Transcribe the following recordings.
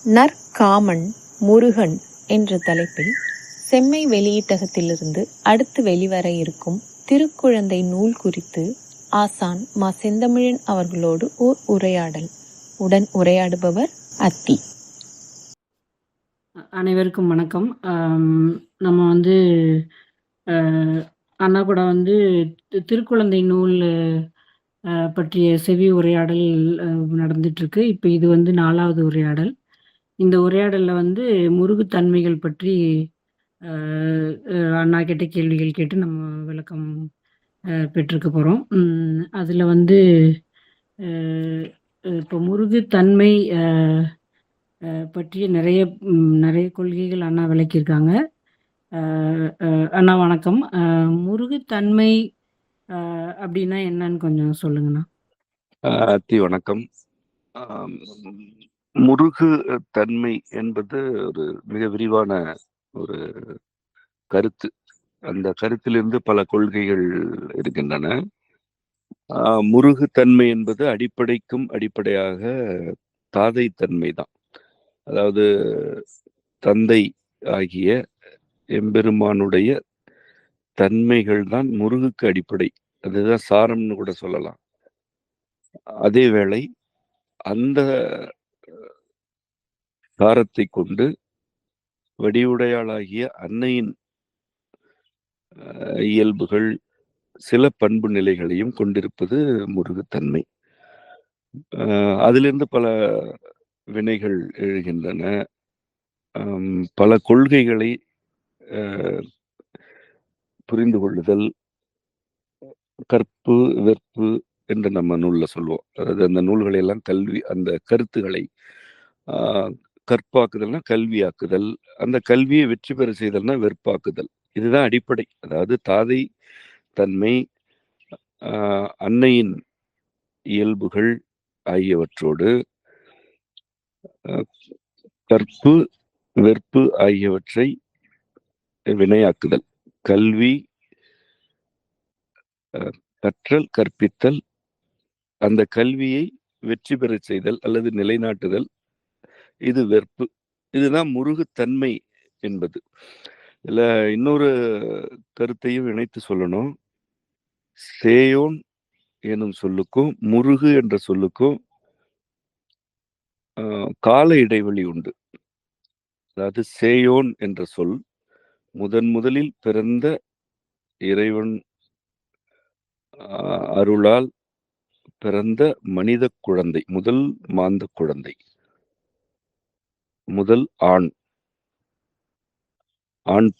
நற்காமன் முருகன் என்ற தலைப்பில் செம்மை வெளியீட்டகத்திலிருந்து அடுத்து வெளிவர இருக்கும் திருக்குழந்தை நூல் குறித்து ஆசான் மா செந்தமிழன் அவர்களோடு ஓர் உரையாடல். உடன் உரையாடுபவர் அத்தி. அனைவருக்கும் வணக்கம். நம்ம அண்ணா கூட திருக்குழந்தை நூல் பற்றிய செவி உரையாடல் நடந்துட்டுருக்கு. இப்போ இது 4வது உரையாடல். இந்த உரையாடலில் முருகுத்தன்மைகள் பற்றி அண்ணா கிட்ட கேள்விகள் கேட்டு நம்ம விளக்கம் பெற்றுக்க போகிறோம். அதில் இப்போ முருகுத்தன்மை பற்றிய நிறைய கொள்கைகள் அண்ணா விளக்கியிருக்காங்க. அண்ணா வணக்கம். முருகுத்தன்மை அப்படின்னா என்னன்னு கொஞ்சம் சொல்லுங்கண்ணா. அத்தி வணக்கம். முருகு தன்மை என்பது ஒரு மிக விரிவான ஒரு கருத்து. அந்த கருத்திலிருந்து பல கொள்கைகள் இருக்கின்றன. முருகு தன்மை என்பது அடிப்படைக்கும் அடிப்படையாக தாதை தன்மை தான். அதாவது தந்தை ஆகிய எம்பெருமானுடைய தன்மைகள் தான் முருகுக்கு அடிப்படை. அதுதான் சாரம்னு கூட சொல்லலாம். அதே வேளை அந்த சாரத்தை கொண்டு வடிவுடையாளாகிய அன்னையின் இயல்புகள் சில பண்பு நிலைகளையும் கொண்டிருப்பது முருகுத்தன்மை. அதிலிருந்து பல வினைகள் எழுகின்றன. பல கொள்கைகளை புரிந்து கொள்ளுதல், கற்பு வெற்பு என்று நம்ம நூல்ல சொல்லுவோம். அதாவது அந்த நூல்களை எல்லாம் கல்வி, அந்த கருத்துக்களை கற்பாக்குதல்னா கல்வியாக்குதல், அந்த கல்வியை வெற்றி பெற செய்தல்னா வெறுப்பாக்குதல். இதுதான் அடிப்படை. அதாவது தாதை தன்மை, அன்னையின் இயல்புகள் ஆகியவற்றோடு கற்பு வெறுப்பு ஆகியவற்றை வினையாக்குதல், கல்வி கற்றல் கற்பித்தல், அந்த கல்வியை வெற்றி பெற செய்தல் அல்லது நிலைநாட்டுதல், இது வெறுப்பு. இதுதான் முருகுத்தன்மை என்பது. இதுல இன்னொரு கருத்தையும் இணைத்து சொல்லணும். சேயோன் எனும் சொல்லுக்கும் முருகு என்ற சொல்லுக்கும் கால இடைவெளி உண்டு. அதாவது சேயோன் என்ற சொல் முதலில் பிறந்த இறைவன் அருளால் பிறந்த மனித குழந்தை, முதல் மாந்த குழந்தை, முதல் ஆண்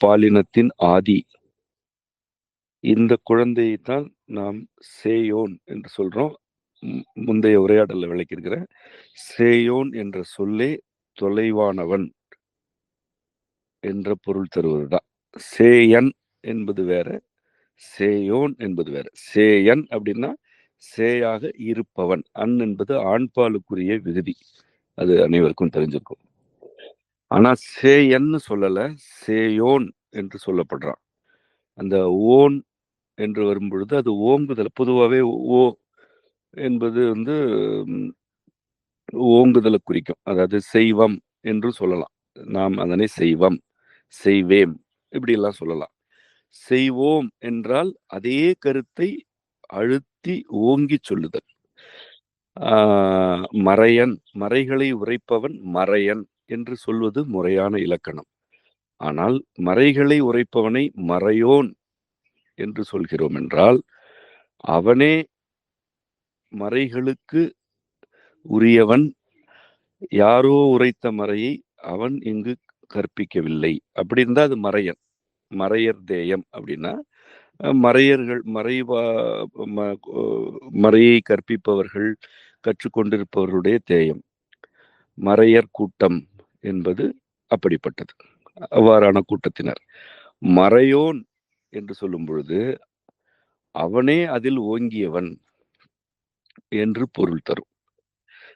பாலினத்தின் ஆதி. இந்த குழந்தையை தான் நாம் சேயோன் என்று சொல்றோம். முந்தைய உரையாடல விளக்கியிருக்கிறேன். சேயோன் என்ற சொல்லே தொலைவானவன் என்ற பொருள் தருவதுதான். சேயன் என்பது வேற, சேயோன் என்பது வேற. சேயன் அப்படின்னா சேயாக இருப்பவன். அன் என்பது ஆண்பாலுக்குரிய விகுதி. அது அனைவருக்கும் தெரிஞ்சிருக்கும். ஆனா சேயன்னு சொல்லல, சேயோன் என்று சொல்லப்படுறான். அந்த ஓன் என்று வரும் பொழுது அது ஓங்குதல். பொதுவாகவே ஓ என்பது ஓங்குதலை குறிக்கும். அதாவது செய்வம் என்று சொல்லலாம். நாம் அதனை செய்வம், செய்வேம் இப்படி எல்லாம் சொல்லலாம். செய்வோம் என்றால் அதே கருத்தை அழுத்தி ஓங்கி சொல்லுதல். மறையன், மறைகளை உரைப்பவன் மறையன் என்று சொல்வது முறையான இலக்கணம். ஆனால் மறைகளை உரைப்பவனை மறையோன் என்று சொல்கிறோம் என்றால் அவனே மறைகளுக்கு உரியவன். யாரோ உரைத்த மறையை அவன் இங்கு கற்பிக்கவில்லை. அப்படி இருந்தா அது மறையன். மறையர் தேயம் அப்படின்னா மறையர்கள், மறையை கற்பிப்பவர்கள், கற்றுக்கொண்டிருப்பவர்களுடைய தேயம். மறையர் கூட்டம் என்பது அப்படிப்பட்டது, அவ்வாறான கூட்டத்தினர். மறையோன் என்று சொல்லும் பொழுது அவனே அதில் ஓங்கியவன் என்று பொருள் தரும்.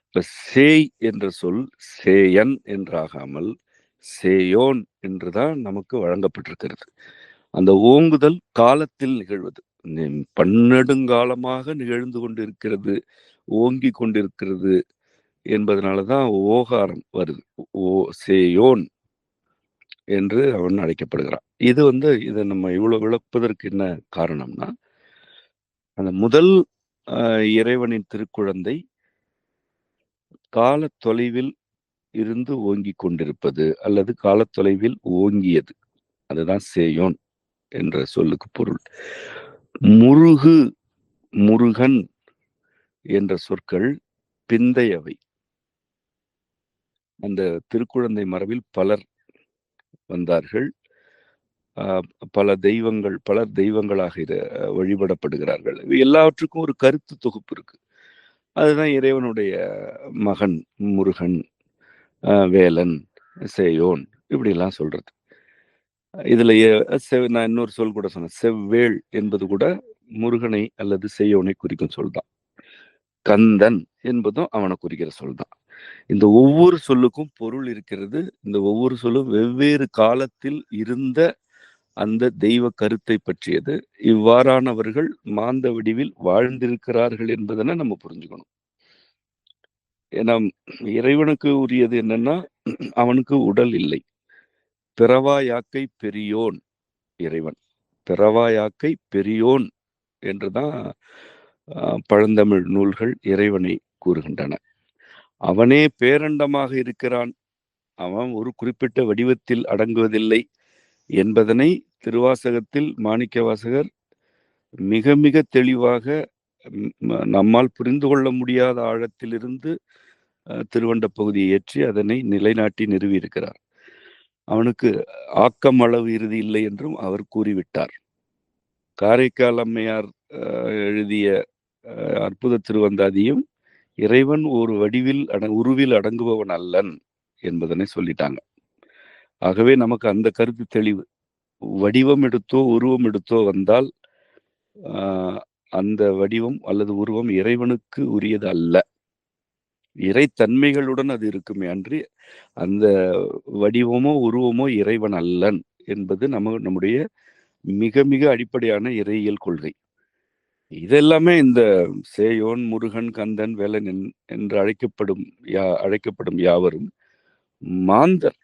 இப்ப சேய் என்ற சொல் சேயன் என்றாகாமல் சேயோன் என்றுதான் நமக்கு வழங்கப்பட்டிருக்கிறது. அந்த ஓங்குதல் காலத்தில் நிகழ்வது, பன்னெடுங்காலமாக நிகழ்ந்து கொண்டிருக்கிறது, ஓங்கி கொண்டிருக்கிறது என்பதனாலதான் ஓகாரம் வருது. சேயோன் என்று அவன் அழைக்கப்படுகிறான். இது இதை நம்ம இவ்வளவு விளக்குவதற்கு என்ன காரணம்னா, அந்த முதல் இறைவனின் திருக்குழந்தை கால தொலைவில் இருந்து ஓங்கிக் கொண்டிருப்பது அல்லது கால தொலைவில் ஓங்கியது, அதுதான் சேயோன் என்ற சொல்லுக்கு பொருள். முருகு, முருகன் என்ற சொற்கள் பிந்தையவை. அந்த திருக்குழந்தை மரபில் பலர் வந்தார்கள். பலர் தெய்வங்களாக வழிபடப்படுகிறார்கள். எல்லாவற்றுக்கும் ஒரு கருத்து தொகுப்பு இருக்கு. அதுதான் இறைவனுடைய மகன் முருகன், வேலன், சேயோன், இப்படி எல்லாம் சொல்றது. இதுல நான் இன்னொரு சொல் கூட சொன்னேன், செவ்வேள் என்பது கூட முருகனை அல்லது சேயோனை குறிக்கும் சொல் தான். கந்தன் என்பதும் அவனை குறிக்கிற சொல் தான். இந்த ஒவ்வொரு சொல்லுக்கும் பொருள் இருக்கிறது. இந்த ஒவ்வொரு சொல்லும் வெவ்வேறு காலத்தில் இருந்த அந்த தெய்வ கருத்தை பற்றியது. இவ்வாறானவர்கள் மாந்த வடிவில் வாழ்ந்திருக்கிறார்கள் என்பதனை நம்ம புரிஞ்சுக்கணும். ஏன்னா இறைவனுக்கு உரியது என்னன்னா, அவனுக்கு உடல் இல்லை. பிறவா யாக்கை பெரியோன் இறைவன். பிறவா யாக்கை பெரியோன் என்றுதான் பழந்தமிழ் நூல்கள் இறைவனை கூறுகின்றன. அவனே பேரண்டமாக இருக்கிறான். அவன் ஒரு குறிப்பிட்ட வடிவத்தில் அடங்குவதில்லை என்பதனை திருவாசகத்தில் மாணிக்க வாசகர் மிக மிக தெளிவாக நம்மால் புரிந்து கொள்ள முடியாத ஆழத்திலிருந்து திருவண்ட பகுதியை ஏற்றி அதனை நிலைநாட்டி நிறுவியிருக்கிறார். அவனுக்கு ஆக்கம் அளவு இறுதி இல்லை என்றும் அவர் கூறிவிட்டார். காரைக்கால் அம்மையார் எழுதிய அற்புத திருவந்தாதியும் இறைவன் ஒரு உருவில் அடங்குபவன் அல்லன் என்பதனை சொல்லிட்டாங்க. ஆகவே நமக்கு அந்த கருத்து தெளிவு. வடிவம் எடுத்தோ உருவம் எடுத்தோ வந்தால் அந்த வடிவம் அல்லது உருவம் இறைவனுக்கு உரியது அல்ல. இறைத்தன்மைகளுடன் அது இருக்குமே அன்றி அந்த வடிவமோ உருவமோ இறைவன் அல்லன் என்பது நம்முடைய மிக மிக அடிப்படையான இறையியல் கொள்கை. இதெல்லாமே இந்த சேயோன், முருகன், கந்தன், வேலன் என்று அழைக்கப்படும் யாவரும் மாந்தர்.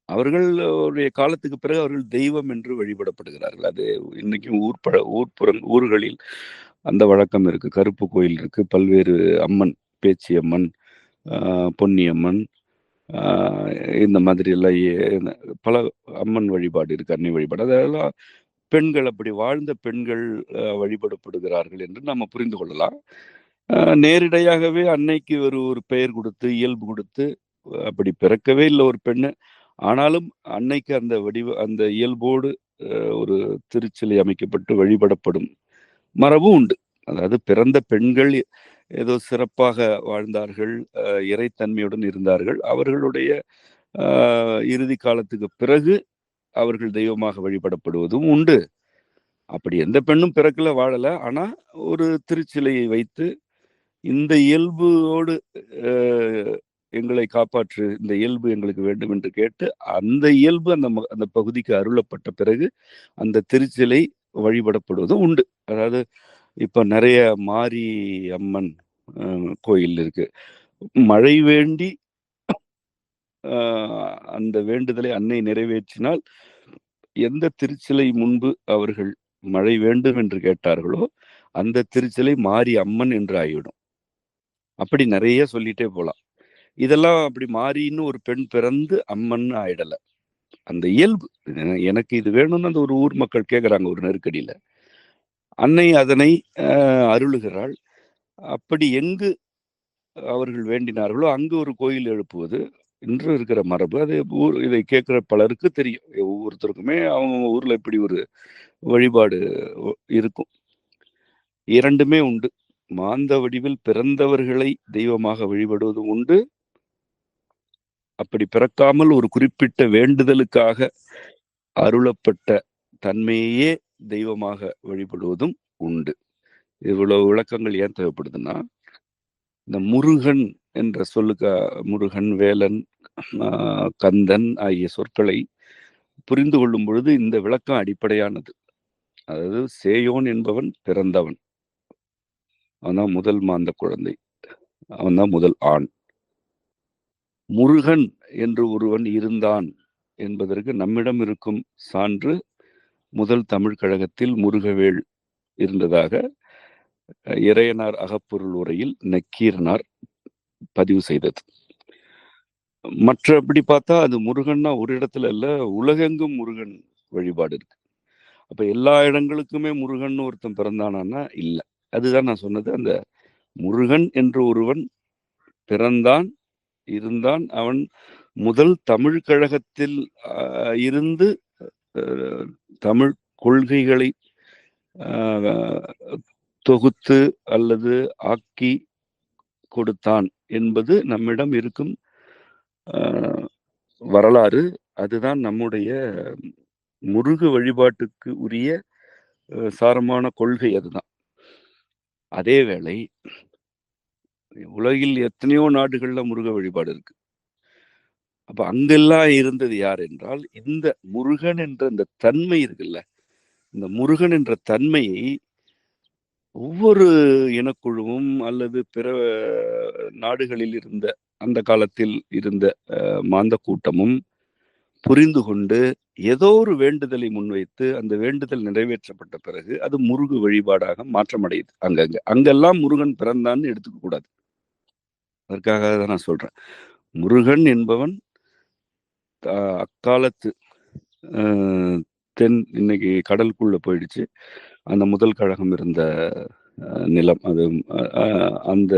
அவர்களுடைய காலத்துக்கு பிறகு அவர்கள் தெய்வம் என்று வழிபடப்படுகிறார்கள். அது இன்னைக்கும் ஊர்களில் அந்த வழக்கம் இருக்கு. கருப்பு கோயில் இருக்கு, பல்வேறு அம்மன், பேச்சியம்மன், பொன்னியம்மன், இந்த மாதிரி எல்லாம் பல அம்மன் வழிபாடு இருக்கு, அன்னை வழிபாடு. அதெல்லாம் பெண்கள், அப்படி வாழ்ந்த பெண்கள் வழிபடப்படுகிறார்கள் என்று நம்ம புரிந்து கொள்ளலாம். நேரிடையாகவே அன்னைக்கு ஒரு பெயர் கொடுத்து இயல்பு கொடுத்து அப்படி பிறக்கவே இல்லை ஒரு பெண்ணு. ஆனாலும் அன்னைக்கு அந்த இயல்போடு ஒரு திருச்சிலை அமைக்கப்பட்டு வழிபடப்படும் மரபும் உண்டு. அதாவது பிறந்த பெண்கள் ஏதோ சிறப்பாக வாழ்ந்தார்கள், இறைத்தன்மையுடன் இருந்தார்கள். அவர்களுடைய இறுதி காலத்துக்கு பிறகு அவர்கள் தெய்வமாக வழிபடப்படுவதும் உண்டு. அப்படி எந்த பெண்ணும் பிறக்கல, வாழல. ஆனா ஒரு திருச்சிலையை வைத்து இந்த இயல்போடு எங்களை காப்பாற்று, இந்த இயல்பு எங்களுக்கு வேண்டும் என்று கேட்டு அந்த இயல்பு அந்த பகுதிக்கு அருளப்பட்ட பிறகு அந்த திருச்சிலை வழிபடப்படுவதும் உண்டு. அதாவது இப்ப நிறைய மாரி அம்மன் கோயில் இருக்கு. மழை வேண்டி அந்த வேண்டுதலை அன்னை நிறைவேற்றினால் எந்த திருச்சிலை முன்பு அவர்கள் மழை வேண்டும் என்று கேட்டார்களோ அந்த திருச்சிலை மாரி அம்மன் என்று ஆகிவிடும். அப்படி நிறைய சொல்லிட்டே போலாம். இதெல்லாம் அப்படி மாறின்னு ஒரு பெண் பிறந்து அம்மன் ஆயிடல. அந்த இயல்பு, எனக்கு இது வேணும்னு அந்த ஒரு ஊர் மக்கள் கேட்குறாங்க ஒரு நெருக்கடியில, அன்னை அதனை அருளுகிறாள். அப்படி எங்கு அவர்கள் வேண்டினார்களோ அங்கு ஒரு கோயில் எழுப்புவது இன்று இருக்கிற மரபு. அது இதை கேட்கிற பலருக்கு தெரியும். ஒவ்வொருத்தருக்குமே அவங்க ஊர்ல இப்படி ஒரு வழிபாடு இருக்கும். இரண்டுமே உண்டு. மாந்த வடிவில் பிறந்தவர்களை தெய்வமாக வழிபடுவதும் உண்டு. அப்படி பிறக்காமல் ஒரு குறிப்பிட்ட வேண்டுதலுக்காக அருளப்பட்ட தன்மையே தெய்வமாக வழிபடுவதும் உண்டு. இவ்வளவு விளக்கங்கள் ஏன் தேவைப்படுதுன்னா, இந்த முருகன் என்ற சொல்லுக்கு முருகன், வேலன், கந்தன் ஆகிய சொற்களை புரிந்து கொள்ளும் பொழுது இந்த விளக்கம் அடிப்படையானது. அதாவது சேயோன் என்பவன் பிறந்தவன், அவன்தான் முதல் மாந்த குழந்தை, அவன்தான் முதல் ஆண். முருகன் என்று ஒருவன் இருந்தான் என்பதற்கு நம்மிடம் இருக்கும் சான்று முதல் தமிழ் கழகத்தில் முருகவேள் இருந்ததாக இறையனார் அகப்பொருள் உரையில் நக்கீரனார் பதிவு செய்தது. மற்றபடி பார்த்தா அது முருகன்னா ஒரு இடத்துல இல்ல, உலகெங்கும் முருகன் வழிபாடு இருக்கு. அப்ப எல்லா இடங்களுக்குமே முருகன் ஒருத்தன் பிறந்தானா இல்ல. அதுதான் நான் சொன்னது. அந்த முருகன் என்று ஒருவன் பிறந்தான், இருந்தான். அவன் முதல் தமிழ் கழகத்தில் இருந்து தமிழ் கொள்கைகளை தொகுத்து அல்லது ஆக்கி கொடுத்தான் என்பது நம்மிடம் இருக்கும் வரலாறு. அதுதான் நம்முடைய முருகு வழிபாட்டுக்கு உரிய சாரமான கொள்கை. அதுதான். அதே வேளை உலகில் எத்தனையோ நாடுகள்ல முருக வழிபாடு இருக்கு. அப்ப அங்கெல்லாம் இருந்தது யார் என்றால் இந்த முருகன் என்ற இந்த தன்மை இருக்குல்ல, இந்த முருகன் என்ற தன்மையை ஒவ்வொரு இனக்குழுவும் அல்லது பிற நாடுகளில் இருந்த அந்த காலத்தில் இருந்த மாந்த கூட்டமும் புரிந்து கொண்டு ஏதோ ஒரு வேண்டுதலை முன்வைத்து அந்த வேண்டுதல் நிறைவேற்றப்பட்ட பிறகு அது முருகு வழிபாடாக மாற்றமடையுது. அங்கெல்லாம் முருகன் பிறந்தான்னு எடுத்துக்க கூடாது. அதற்காக தான் நான் சொல்றேன். முருகன் என்பவன் அக்காலத்து தென் இன்னைக்கு கடலுக்குள்ள போயிடுச்சு. அந்த முதல் கழகம் இருந்த நிலம், அது அந்த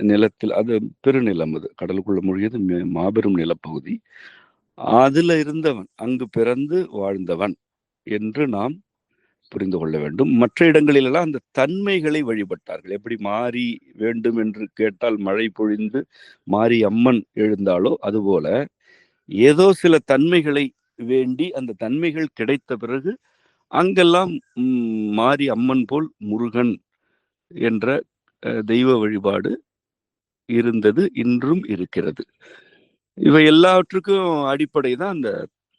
நிலத்தில் அது பெருநிலம், அது கடலுக்குள்ள மூழ்கியது மாபெரும் நிலப்பகுதி. அதுல இருந்தவன், அங்கு பிறந்து வாழ்ந்தவன் என்று நாம் புரிந்து கொள்ள வேண்டும். மற்ற இடங்களிலெல்லாம் அந்த தன்மைகளை வழிபட்டார்கள். எப்படி மாறி வேண்டும் என்று கேட்டால் மழை பொழிந்து மாறி அம்மன் எழுந்தாலோ அதுபோல ஏதோ சில தன்மைகளை வேண்டி அந்த தன்மைகள் கிடைத்த பிறகு அங்கெல்லாம் மாறி அம்மன் போல் முருகன் என்ற தெய்வ வழிபாடு இருந்தது, இன்றும் இருக்கிறது. இவை எல்லாவற்றுக்கும் அடிப்படை தான் அந்த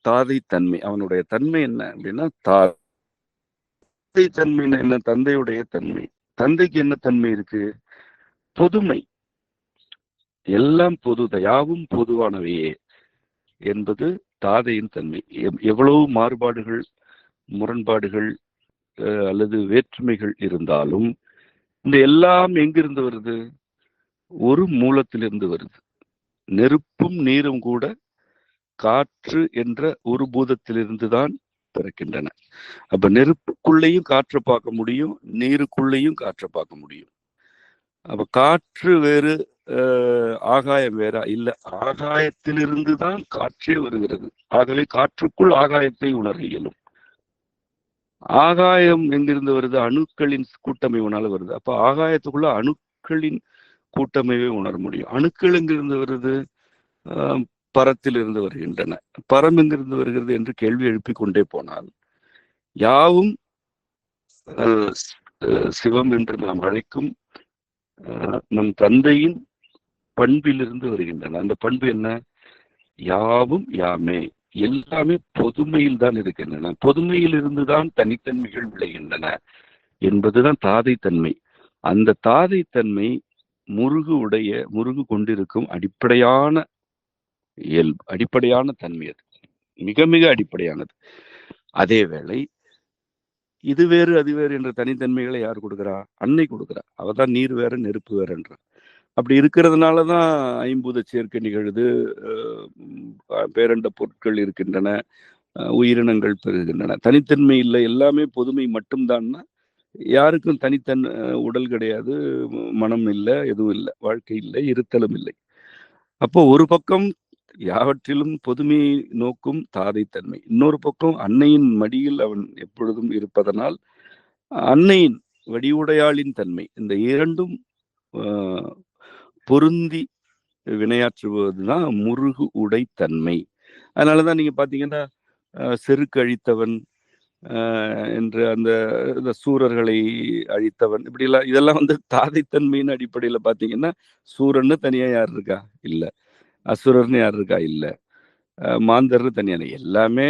தாதை தன்மை. அவனுடைய தன்மை என்ன அப்படின்னா தாதை தன்மை என்ன? தந்தையுடைய தன்மை. தந்தைக்கு என்ன தன்மை இருக்கு? பொதுமை. எல்லாம் பொது, யாவும் பொதுவானவையே என்பது தாதையின் தன்மை. எவ்வளவு மாறுபாடுகள், முரண்பாடுகள் அல்லது வேற்றுமைகள் இருந்தாலும் இந்த எல்லாம் எங்கிருந்து வருது? ஒரு மூலத்திலிருந்து வருது. நெருப்பும் நீரும் கூட காற்று என்ற ஒரு பூதத்திலிருந்து தான் பிறக்கின்றன. அப்ப நெருப்புக்குள்ளேயும் காற்றை பார்க்க முடியும், நீருக்குள்ளேயும் காற்றை பார்க்க முடியும். அப்ப காற்று வேறு, ஆகாயம் வேற இல்ல. ஆகாயத்திலிருந்து தான் காற்றே வருகிறது. ஆகவே காற்றுக்குள் ஆகாயத்தை உணர இயலும். ஆகாயம் எங்கிருந்து வருது? அணுக்களின் கூட்டமைவுனால வருது. அப்ப ஆகாயத்துக்குள்ள அணுக்களின் கூட்டமைவை உணர முடியும். அணுக்கள் எங்கிருந்து வருது? பரத்திலிருந்து வருகின்றன. பரம் எங்கிருந்து வருகிறது என்று கேள்வி எழுப்பிக் கொண்டே போனால் யாவும் சிவம் என்று நாம் அழைக்கும் நம் தந்தையின் பண்பிலிருந்து வருகின்றன. அந்த பண்பு என்ன? யாவும் யாமே, எல்லாமே பொதுமையில் தான் இருக்கின்றன. பொதுமையில் இருந்துதான் தனித்தன்மைகள் விளைகின்றன என்பதுதான் தாதை தன்மை. அந்த தாதை தன்மை முருகு கொண்டிருக்கும் அடிப்படையான இயல்பு, அடிப்படையான தன்மை. அது மிக மிக அடிப்படையானது. அதே வேளை இது வேறு அது வேறு என்ற தனித்தன்மைகளை யார் கொடுக்கிறா? அன்னை கொடுக்கிறா. அவதான் நீர் வேற நெருப்பு வேறன்ற. அப்படி இருக்கிறதுனாலதான் ஐம்பூத சேர்க்கை நிகழுது, பேரண்ட பொருட்கள் இருக்கின்றன, உயிரினங்கள் பெறுகின்றன. தனித்தன்மை இல்லை, எல்லாமே பொதுமை மட்டும்தான்னா யாருக்கும் உடல் கிடையாது, மனம் இல்லை, எதுவும் இல்லை, வாழ்க்கை இல்லை, இருத்தலும் இல்லை. அப்போ ஒரு பக்கம் யாவற்றிலும் பொதுமையை நோக்கும் தாதைத்தன்மை, இன்னொரு பக்கம் அன்னையின் மடியில் அவன் எப்பொழுதும் இருப்பதனால் அன்னையின் வடிவுடையாளின் தன்மை. இந்த இரண்டும் பொருந்தி வினையாற்றுவதுதான் முருகு உடை தன்மை. அதனாலதான் நீங்க பாத்தீங்கன்னா செருக்கு அழித்தவன் என்று அந்த சூரர்களை அழித்தவன், இப்படி எல்லாம் இதெல்லாம் தாதைத்தன்மையின் அடிப்படையில பாத்தீங்கன்னா சூரன்னு தனியா யார் இருக்கா? இல்ல. அசுரர்னு யார் இருக்கா? இல்ல. மாந்தர் தனியான, எல்லாமே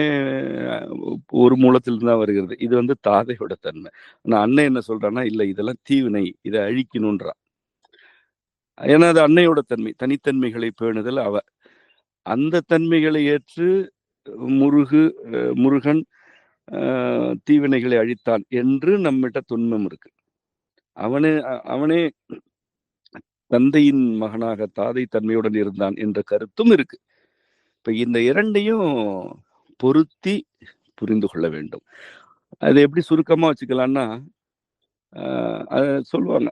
ஒரு மூலத்திலிருந்து தான் வருகிறது. இது தாதையோட தன்மை. ஆனா அண்ணன் என்ன சொல்றான்னா, இல்ல இதெல்லாம் தீவினை, இதை அழிக்கணும்ன்றான். ஏன்னா அது அன்னையோட தன்மை, தனித்தன்மைகளை பேணுதல் அவ. அந்த தன்மைகளை ஏற்று முருகன் தீவினைகளை அழித்தான் என்று நம்மிட்ட துன்பம் இருக்கு. அவனே தந்தையின் மகனாக தாதை தன்மையுடன் இருந்தான் என்ற கருத்தும் இருக்கு. இப்ப இந்த இரண்டையும் பொருத்தி புரிந்து கொள்ள வேண்டும். அதை எப்படி சுருக்கமா வச்சுக்கலாம்னா, சொல்லுவாங்க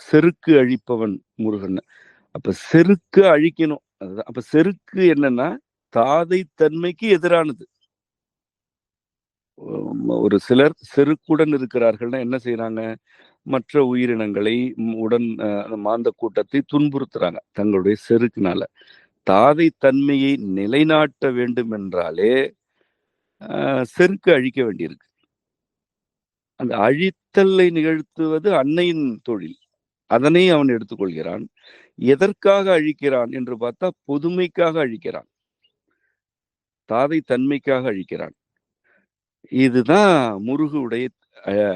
செருக்கு அழிப்பவன் முருகன். அப்ப செருக்கு அழிக்கணும். அதுதான். அப்ப செருக்கு என்னன்னா தாதை தன்மைக்கு எதிரானது. ஒரு சிலர் செருக்குடன் இருக்கிறார்கள்னா என்ன செய்யறாங்க? மற்ற உயிரினங்களை உடன் மாந்த கூட்டத்தை துன்புறுத்துறாங்க தங்களுடைய செருக்குனால. தாதை தன்மையை நிலைநாட்ட வேண்டும் என்றாலே செருக்கு அழிக்க வேண்டியிருக்கு. அந்த அழித்தலை நிகழ்த்துவது அன்னையின் தொழில். அதனை அவன் எடுத்துக்கொள்கிறான். எதற்காக அழிக்கிறான் என்று பார்த்தா பொதுமைக்காக அழிக்கிறான், தாதை தன்மைக்காக அழிக்கிறான். இதுதான் முருகுடைய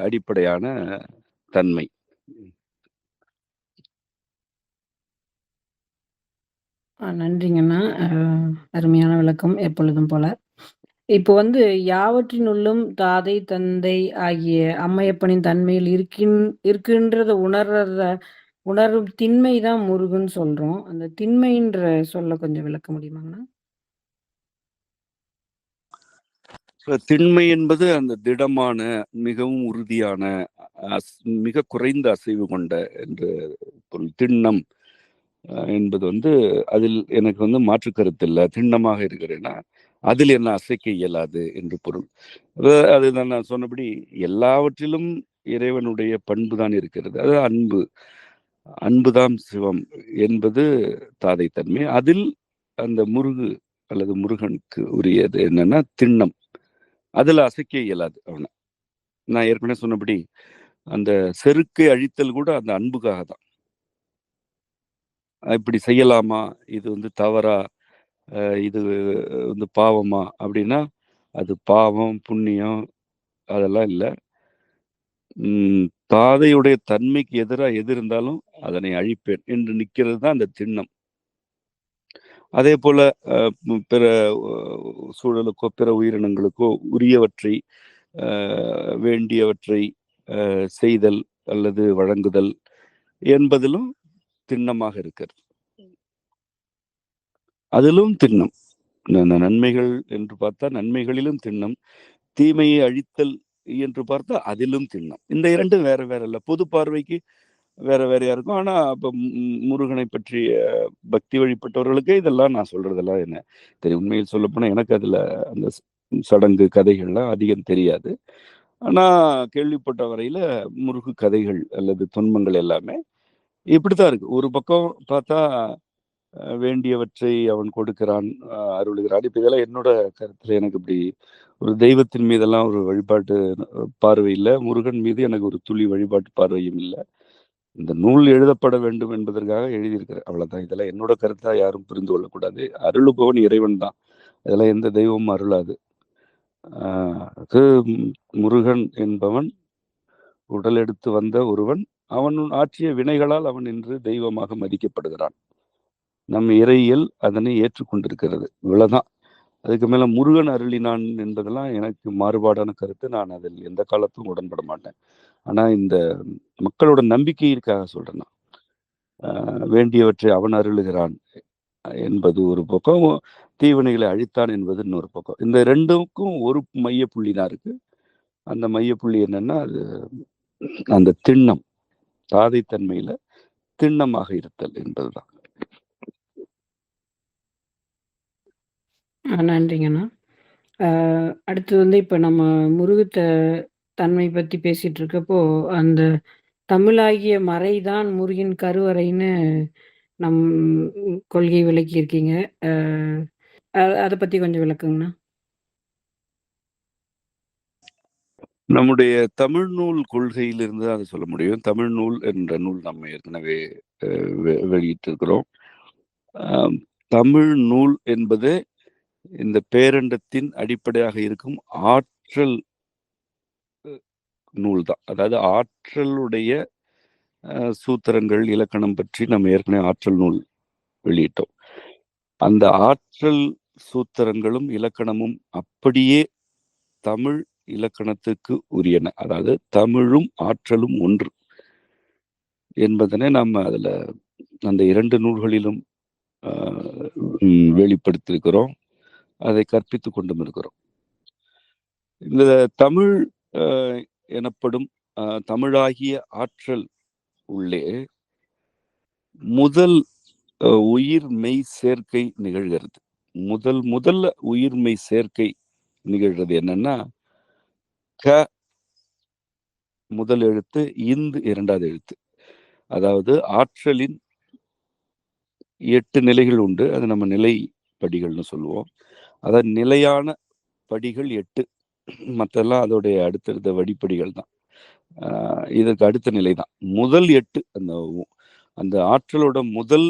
அடிப்படையான தன்மை. நன்றிங்கண்ணா. அருமையான விளக்கம் எப்பொழுதும் போல. இப்போ வந்து யாவற்றினுள்ளும் தாதை, தந்தை ஆகிய அம்மையப்பனின் தன்மையில் இருக்கின்றத உணரும் திண்மை தான் முருகன் சொல்றோம். அந்த திண்மைன்ற சொல்ல கொஞ்சம் விளக்க முடியுமாங்கண்ணா? திண்மை என்பது அந்த திடமான, மிகவும் உறுதியான, மிக குறைந்த அசைவு கொண்ட என்று பொருள். திண்ணம் என்பது வந்து அதில் எனக்கு வந்து மாற்று கருத்து இல்லை. திண்ணமாக இருக்கிறேன்னா அதில் என்ன அசைக்க இயலாது என்று பொருள். அதுதான் நான் சொன்னபடி எல்லாவற்றிலும் இறைவனுடைய பண்பு தான் இருக்கிறது. அது அன்பு. அன்புதான் சிவம் என்பது தாதை தன்மை. அதில் அந்த அல்லது முருகனுக்கு உரியது என்னன்னா திண்ணம். அதுல அசைக்க இயலாது அவனை. நான் ஏற்கனவே சொன்னபடி அந்த செருக்கை அழித்தல் கூட அந்த அன்புக்காக தான். இப்படி செய்யலாமா, இது வந்து தவறா, இது வந்து பாவமா அப்படின்னா அது பாவம் புண்ணியம் அதெல்லாம் இல்லை. தாதையுடைய தன்மைக்கு எதிராக எது இருந்தாலும் அதனை அழிப்பேன் என்று நிற்கிறது தான் அந்த திண்ணம். அதே போல பிற சூழலுக்கோ பிற உயிரினங்களுக்கோ உரியவற்றை வேண்டியவற்றை செய்தல் அல்லது வழங்குதல் என்பதிலும் திண்ணமாக இருக்கிறது. அதிலும் திண்ணம். நன்மைகள் என்று பார்த்தா நன்மைகளிலும் திண்ணம், தீமையை அழித்தல் என்று பார்த்தா அதிலும் திண்ணம். இந்த இரண்டும் வேற வேற இல்லை. பொது பார்வைக்கு வேற வேறையா இருக்கும். ஆனா இப்ப முருகனை பற்றிய பக்தி வழிபட்டவர்களுக்கு இதெல்லாம் நான் சொல்றதெல்லாம் என்ன தெரியும். உண்மையில் சொல்ல போனா எனக்கு அதுல அந்த சடங்கு கதைகள்லாம் அதிகம் தெரியாது. ஆனா கேள்விப்பட்ட வரையில முருகு கதைகள் அல்லது துன்பங்கள் எல்லாமே இப்படித்தான் இருக்கு. ஒரு பக்கம் பார்த்தா வேண்டியவற்றை அவன் கொடுக்கிறான், அருளுகிறான். இப்ப இதெல்லாம் என்னோட கருத்துல எனக்கு இப்படி ஒரு தெய்வத்தின் மீதெல்லாம் ஒரு வழிபாட்டு பார்வை இல்லை. முருகன் மீது எனக்கு ஒரு துளி வழிபாட்டு பார்வையும் இல்லை. இந்த நூல் எழுதப்பட வேண்டும் என்பதற்காக எழுதியிருக்கிறேன், அவ்வளவுதான். இதெல்லாம் என்னோட கருத்தா யாரும் புரிந்து கொள்ளக்கூடாது. அருளுபவன் இறைவன் தான். இதெல்லாம் எந்த தெய்வமும் அருளாது. முருகன் என்பவன் உடல் எடுத்து வந்த ஒருவன். அவன் ஆற்றிய வினைகளால் அவன் இன்று தெய்வமாக மதிக்கப்படுகிறான். நம் இறையியல் அதனை ஏற்றுக்கொண்டிருக்கிறது. இவ்வளவுதான். அதுக்கு மேல முருகன் அருளினான் என்பதெல்லாம் எனக்கு மாறுபாடான கருத்து. நான் அதில் எந்த காலத்தும் உடன்பட மாட்டேன். ஆனா இந்த மக்களோட நம்பிக்கைக்காக சொல்றேன். வேண்டியவற்றை அவன் அருளுகிறான் என்பது ஒரு பக்கம், தீவினைகளை அழித்தான் என்பது இன்னொரு பக்கம். இந்த ரெண்டுக்கும் ஒரு மைய புள்ளி தான் இருக்கு. அந்த மைய புள்ளி என்னன்னா அது அந்த திண்ணம், தாதை தன்மையில திண்ணமாக இருத்தல் என்பதுதான். நன்றிங்கண்ணா. அடுத்து வந்து இப்ப நம்ம முருகத்த தன்மை பத்தி பேசிட்டு இருக்கப்போ, அந்த தமிழாகிய மறைதான் முருகின் கருவறைன்னு நம் கொள்கை விளக்கியிருக்கீங்க. அத பத்தி கொஞ்சம் விளக்குங்கண்ணா. நம்முடைய தமிழ் நூல் கொள்கையிலிருந்து அதை சொல்ல முடியும். தமிழ் நூல் என்ற நூல் நம்ம ஏற்கனவே வெளியிட்டிருக்கிறோம். தமிழ் நூல் என்பது இந்த பேரண்டத்தின் அடிப்படையாக இருக்கும் ஆற்றல் நூல் தான். அதாவது ஆற்றலுடைய சூத்திரங்கள், இலக்கணம் பற்றி நம்ம ஏற்கனவே ஆற்றல் நூல் வெளியிட்டோம். அந்த ஆற்றல் சூத்திரங்களும் இலக்கணமும் அப்படியே தமிழ் இலக்கணத்துக்கு உரியன. அதாவது தமிழும் ஆற்றலும் ஒன்று என்பதனை நாம் அதுல அந்த 2 நூல்களிலும் வெளிப்படுத்தியிருக்கிறோம். அதை கற்பித்துக் கொண்டும் இருக்கிறோம். இந்த தமிழ் எனப்படும் தமிழாகிய ஆற்றல் உள்ளே முதல் உயிர் மெய் சேர்க்கை நிகழ்கிறது. முதல்ல உயிர் மெய் சேர்க்கை நிகழ்கிறது என்னன்னா, க முதல் எழுத்து, இந்து இரண்டாவது எழுத்து. அதாவது ஆற்றலின் 8 நிலைகள் உண்டு. அது நம்ம நிலை படிகள்னு சொல்லுவோம். அதாவது நிலையான படிகள் 8, மற்றெல்லாம் அதோடைய அடுத்தடுத்த வடிப்படிகள் தான். இதற்கு அடுத்த நிலை தான் முதல் 8. அந்த ஆற்றலோட முதல்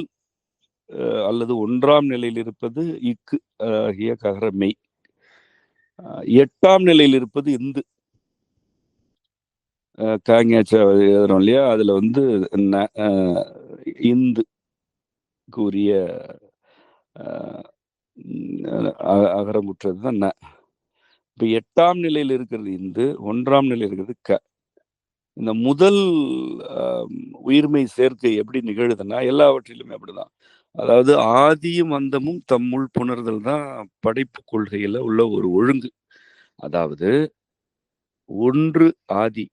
அல்லது 1ஆம் நிலையில் இருப்பது இக்கு ஆகிய ககர மெய். 8ஆம் நிலையில் இருப்பது இந்து. காங்கியாச்ச எழுதுறோம் இல்லையா, அதுல இந்து கூறிய அகரமுற்றது தான் ந. இப்ப 8ஆம் நிலையில் இருக்கிறது இந்து, 1ஆம் நிலையில் இருக்கிறது க. இந்த முதல் உயிர்மை சேர்க்கை எப்படி நிகழுதுன்னா எல்லாவற்றிலுமே அப்படிதான். அதாவது ஆதியும் அந்தமும் தம்முள் புணர்தல் தான் படைப்பு கொள்கையில உள்ள ஒரு ஒழுங்கு. அதாவது 1 ஆதி,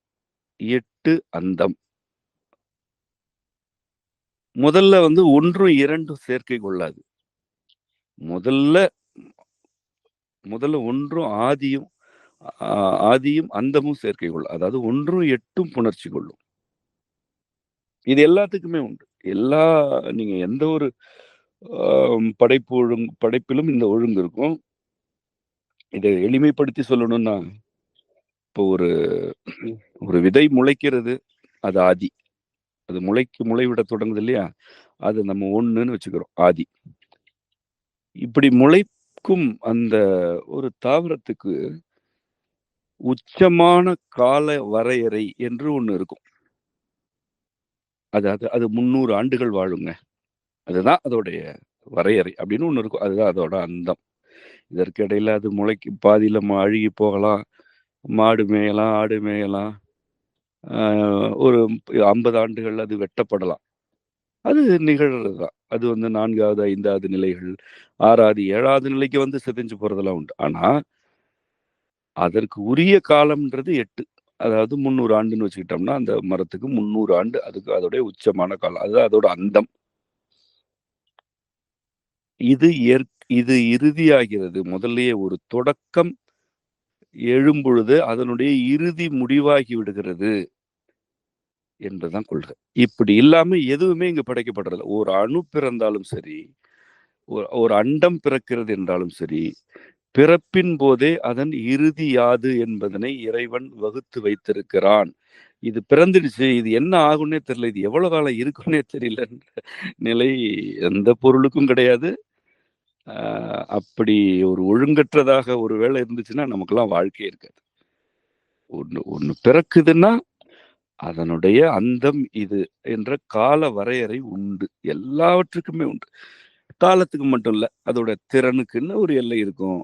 8 அந்தம். முதல்ல 1 2 சேர்க்கை கொள்ளாது. முதல்ல 1 ஆதியும் அந்தமும் சேர்க்கை கொள்ளும். அதாவது 1 8 புணர்ச்சி கொள்ளும். இது எல்லாத்துக்குமே உண்டு. நீங்க எந்த ஒரு படைப்பிலும் இந்த ஒழுங்கு இருக்கும். இதை எளிமைப்படுத்தி சொல்லணும்னா, இப்போ ஒரு விதை முளைக்கிறது, அது ஆதி. அது முளைவிட தொடங்குது இல்லையா, அது நம்ம 1ன்னு வச்சுக்கிறோம், ஆதி. இப்படி முளைக்கும் அந்த ஒரு தாவரத்துக்கு உச்சமான கால வரையறை என்று ஒண்ணு இருக்கும். அது 300 ஆண்டுகள் வாழுங்க. அதுதான் அதோடைய வரையறை அப்படின்னு ஒண்ணு இருக்கும். அதுதான் அதோட அந்தம். இதற்கு இடையில அது முளைக்கு பாதியில அழுகி போகலாம், மாடு மேயலாம், ஆடு மேயலாம், ஒரு 50 ஆண்டுகள் அது வெட்டப்படலாம். அது நிகழ்றதுதான். அது 4வது 5வது நிலைகள், 6வது 7வது நிலைக்கு சிதைஞ்சு போறதெல்லாம் உண்டு. ஆனா அதற்கு உரிய காலம்ன்றது 8. அதாவது 300 ஆண்டுன்னு வச்சுக்கிட்டோம்னா அந்த மரத்துக்கு 300 ஆண்டு, அதுக்கு அதோடைய உச்சமான காலம். அதுதான் அதோட அந்தம். இது இறுதியாகிறது. முதல்லயே ஒரு தொடக்கம் எழும்பொழுது அதனுடைய இறுதி முடிவாகி விடுகிறது என்பதுதான் கொள்கை. இப்படி இல்லாம எதுவுமே இங்கு படைக்கப்படுறது. ஒரு அணு பிறந்தாலும் சரி, ஒரு அண்டம் பிறக்கிறது என்றாலும் சரி, பிறப்பின் போதே அதன் இறுதி யாது என்பதனை இறைவன் வகுத்து வைத்திருக்கிறான். இது பிறந்துடுச்சு, இது என்ன ஆகும்னே தெரியல, இது எவ்வளவு காலம் இருக்குன்னே தெரியல நிலை எந்த பொருளுக்கும் கிடையாது. அப்படி ஒரு ஒழுங்கற்றதாக ஒரு வேலை இருந்துச்சுன்னா நமக்கெல்லாம் வாழ்க்கையே இருக்காது. ஒண்ணு பிறக்குதுன்னா அதனுடைய அந்தம் இது என்ற கால வரையறை உண்டு. எல்லாவற்றுக்குமே உண்டு. காலத்துக்கு மட்டும் இல்ல, அதோட திறனுக்குன்னு ஒரு எல்லை இருக்கும்.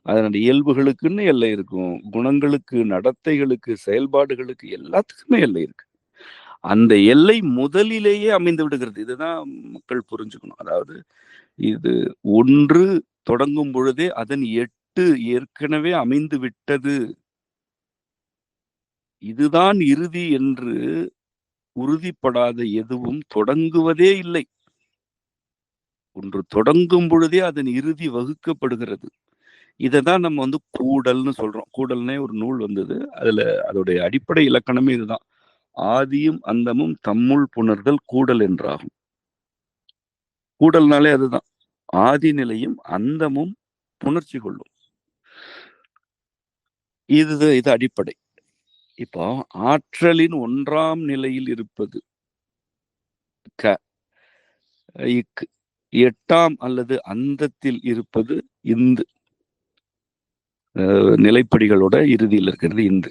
அதனுடைய இயல்புகளுக்குன்னு எல்லை இருக்கும். குணங்களுக்கு, நடத்தைகளுக்கு, செயல்பாடுகளுக்கு எல்லாத்துக்குமே எல்லை இருக்கு. அந்த எல்லை முதலிலேயே அமைந்து விடுகிறது. இதுதான் மக்கள் புரிஞ்சுக்கணும். அதாவது இது 1 தொடங்கும் பொழுதே அதன் 8 ஏற்கனவே அமைந்து விட்டது. இதுதான் இறுதி என்று உறுதிப்படாத எதுவும் தொடங்குவதே இல்லை. 1 தொடங்கும் பொழுதே அதன் இறுதி வகுக்கப்படுகிறது. இதைதான் நம்ம கூடல்னு சொல்றோம். கூடல்னே ஒரு நூல் வந்தது. அதுல அதோடைய அடிப்படை இலக்கணமே இதுதான். ஆதியும் அந்தமும் தம்முள் புணர்தல் கூடல் என்றாகும். கூடல்னாலே அதுதான். ஆதி நிலையும் அந்தமும் புணர்ச்சி கொள்ளும். இது அடிப்படை. இப்போ ஆற்றலின் 1ஆம் நிலையில் இருப்பது க, இக்கு. 8ஆம் அல்லது அந்தத்தில் இருப்பது இந்து. நிலைப்படிகளோட இறுதியில் இருக்கிறது இந்து.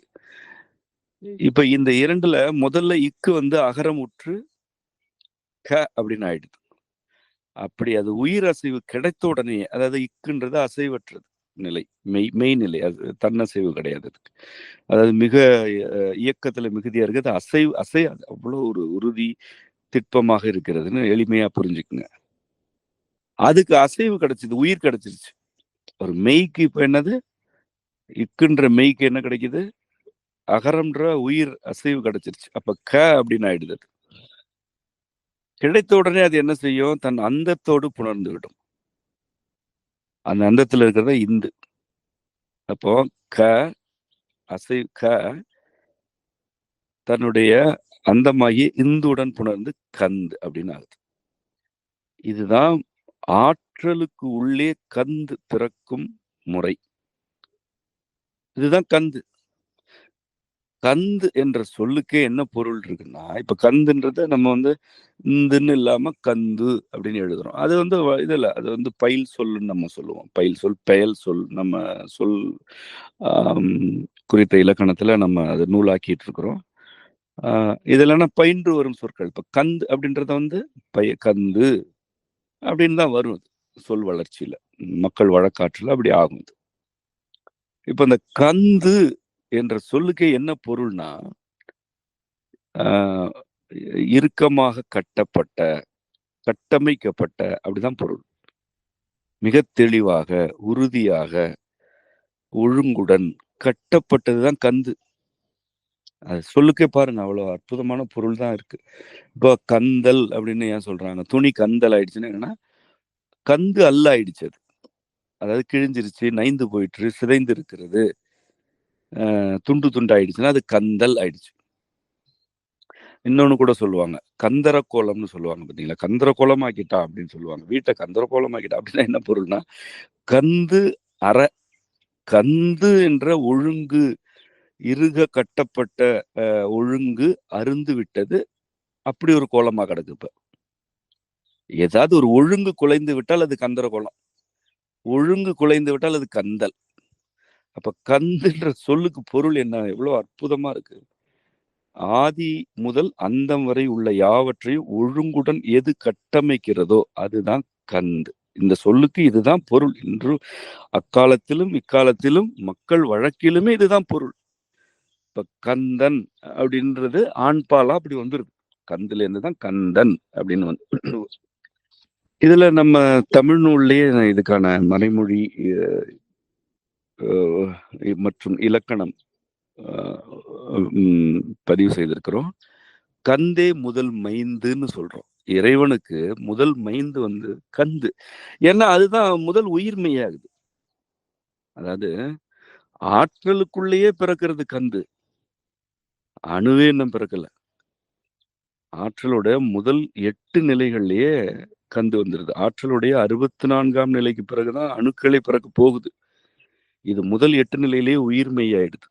இப்ப இந்த இரண்டுல முதல்ல இக்கு வந்து அகரமுற்று க அப்படின்னு ஆயிடுது. அப்படி அது உயிர் அசைவு கிடைத்த உடனே, அதாவது இக்குன்றது அசைவற்றது நிலை, மெய்நிலை, அது தன்னசைவு கிடையாது அதுக்கு. அதாவது மிக இயக்கத்துல மிகுதியா இருக்குது, அசையாது, அவ்வளவு ஒரு உறுதி திட்பமாக இருக்கிறதுன்னு எளிமையா புரிஞ்சுக்குங்க. அதுக்கு அசைவு கிடைச்சது, உயிர் கிடைச்சிருச்சு. ஒரு மெய்க்கு இப்ப என்னது, இக்குன்ற மெய்க்கு என்ன கிடைக்குது, அகரம்ன்ற உயிர் அசைவு கிடைச்சிருச்சு. அப்ப க அப்படின்னு ஆயிடுது. கிடைத்த உடனே அது என்ன செய்யும், தன் அந்தத்தோடு புணர்ந்து விடும். அந்த அந்தத்துல இருக்கிறத இந்து. அப்போ க க தன்னுடைய அந்தமாகி இந்துடன் புணர்ந்து கந்து அப்படின்னு ஆகுது. இதுதான் ஆற்றலுக்கு உள்ளே கந்து பிறக்கும் முறை. இதுதான் கந்து. கந்து என்ற சொல்லுக்கே என்ன பொருள் இருக்குன்னா, இப்ப கந்துன்றத நம்ம வந்து இந்துன்னு இல்லாம கந்து அப்படின்னு எழுதுறோம். அது வந்து இது இல்ல, அது வந்து பயில் சொல்லுன்னு நம்ம சொல்லுவோம். பயில் சொல், பெயல் சொல், நம்ம சொல் குறித்த இலக்கணத்துல நம்ம அதை நூலாக்கிட்டு இருக்கிறோம். இதெல்லாம் பயின்று வரும் சொற்கள். இப்ப கந்து அப்படின்றத வந்து கந்து அப்படின்னு தான் வரும் சொல் வளர்ச்சியில, மக்கள் வழக்காற்றுல அப்படி ஆகும். இப்ப இந்த கந்து என்ற சொல்லுக்கே என்ன பொருள்னா, இறுக்கமாக கட்டப்பட்ட, கட்டமைக்கப்பட்ட அப்படிதான் பொருள். மிக தெளிவாக, உறுதியாக, ஒழுங்குடன் கட்டப்பட்டதுதான் கந்து. அது சொல்லுக்கே பாருங்க, அவ்வளவு அற்புதமான பொருள் தான் இருக்கு. இப்போ கந்தல் அப்படின்னு ஏன் சொல்றாங்க, துணி கந்தல் ஆயிடுச்சுன்னா என்னன்னா, கந்து அல்ல ஆயிடுச்சு அது. அதாவது கிழிஞ்சிருச்சு, நைந்து போயிட்டு, சிதைந்து இருக்கிறது, துண்டு துண்டு ஆயிடுச்சுன்னா அது கந்தல் ஆயிடுச்சு. இன்னொன்னு கூட சொல்லுவாங்க, கந்தர கோலம்னு சொல்லுவாங்க பாத்தீங்களா, கந்தர கோலமாக்கிட்டா அப்படின்னு சொல்லுவாங்க. வீட்டை கந்தர கோலமாக்கிட்டா அப்படின்னா என்ன பொருள்னா, கந்து கந்து என்ற ஒழுங்கு, இறுக கட்டப்பட்ட ஒழுங்கு அருந்து விட்டது, அப்படி ஒரு கோலமா கிடக்கு. இப்ப ஏதாவது ஒரு ஒழுங்கு குலைந்து விட்டால் அது கந்தர கோலம், ஒழுங்கு குலைந்து விட்டால் அது கந்தல். அப்ப கந்துன்ற சொல்லுக்கு பொருள் என்ன, எவ்வளவு அற்புதமா இருக்கு. ஆதி முதல் அந்தம் வரை உள்ள யாவற்றையும் ஒழுங்குடன் எது கட்டமைக்கிறதோ அதுதான் கந்து. இந்த சொல்லுக்கு இதுதான் பொருள். இன்று அக்காலத்திலும் இக்காலத்திலும் மக்கள் வழக்கிலுமே இதுதான் பொருள். இப்ப கந்தன் அப்படின்றது ஆண்பாலா அப்படி வந்துருது, கந்துல இருந்துதான் கந்தன் அப்படின்னு வந்து. இதுல நம்ம தமிழ் நூல்லையே இதுக்கான மறைமொழி மற்றும் இலக்கணம் பதிவு செய்திருக்கிறோம். கந்தே முதல் மைந்துன்னு சொல்றோம். இறைவனுக்கு முதல் மைந்து வந்து கந்து. ஏன்னா அதுதான் முதல் உயிர்மையாகுது. அதாவது ஆற்றலுக்குள்ளேயே பிறக்கிறது கந்து, அணுவே இன்னும் பிறக்கல. ஆற்றலோட முதல் 8 நிலைகள்லயே கந்து வந்துருது. ஆற்றலுடைய 64ஆம் நிலைக்கு பிறகுதான் அணுக்களை பிறக்க போகுது. இது முதல் 8 நிலையிலேயே உயிர்மெய்யாயிடுது.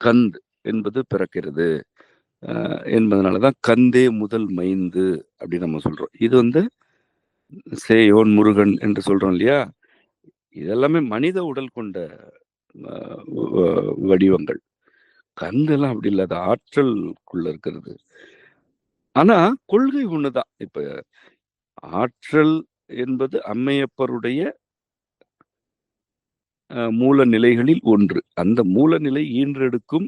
கந்து என்பது பிறக்கிறது என்பதனாலதான் கந்தே முதல் மைந்து அப்படின்னு நம்ம சொல்றோம். இது வந்து சேயோன் முருகன் என்று சொல்றோம் இல்லையா, இதெல்லாமே மனித உடல் கொண்ட வடிவங்கள். கந்தெல்லாம் அப்படி இல்லாத ஆற்றலுக்குள்ள இருக்கிறது. ஆனா கொள்கை ஒண்ணுதான். இப்ப ஆற்றல் என்பது அம்மையப்பருடைய மூல நிலைகளில் ஒன்று. அந்த மூல நிலை ஈன்றெடுக்கும்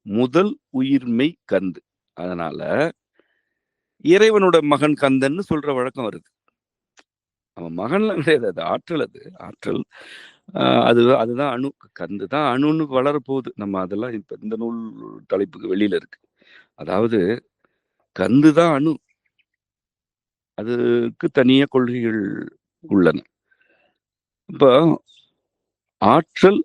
முதல் உயிர்மை கந்து. அதனால இறைவனோட மகன் கந்தன்னு சொல்ற வழக்கம் வருது. அவன் மகன்லாம் கிடையாது, அது ஆற்றல். அது ஆற்றல். அதுதான் அணு. கந்து தான் அணுன்னு வளரப்போகுது. நம்ம அதெல்லாம் இப்ப இந்த நூல் தலைப்புக்கு வெளியில இருக்கு. அதாவது கந்து தான் அணு, அதுக்கு தனியா கொள்கைகள் உள்ளன. இப்ப ஆற்றல்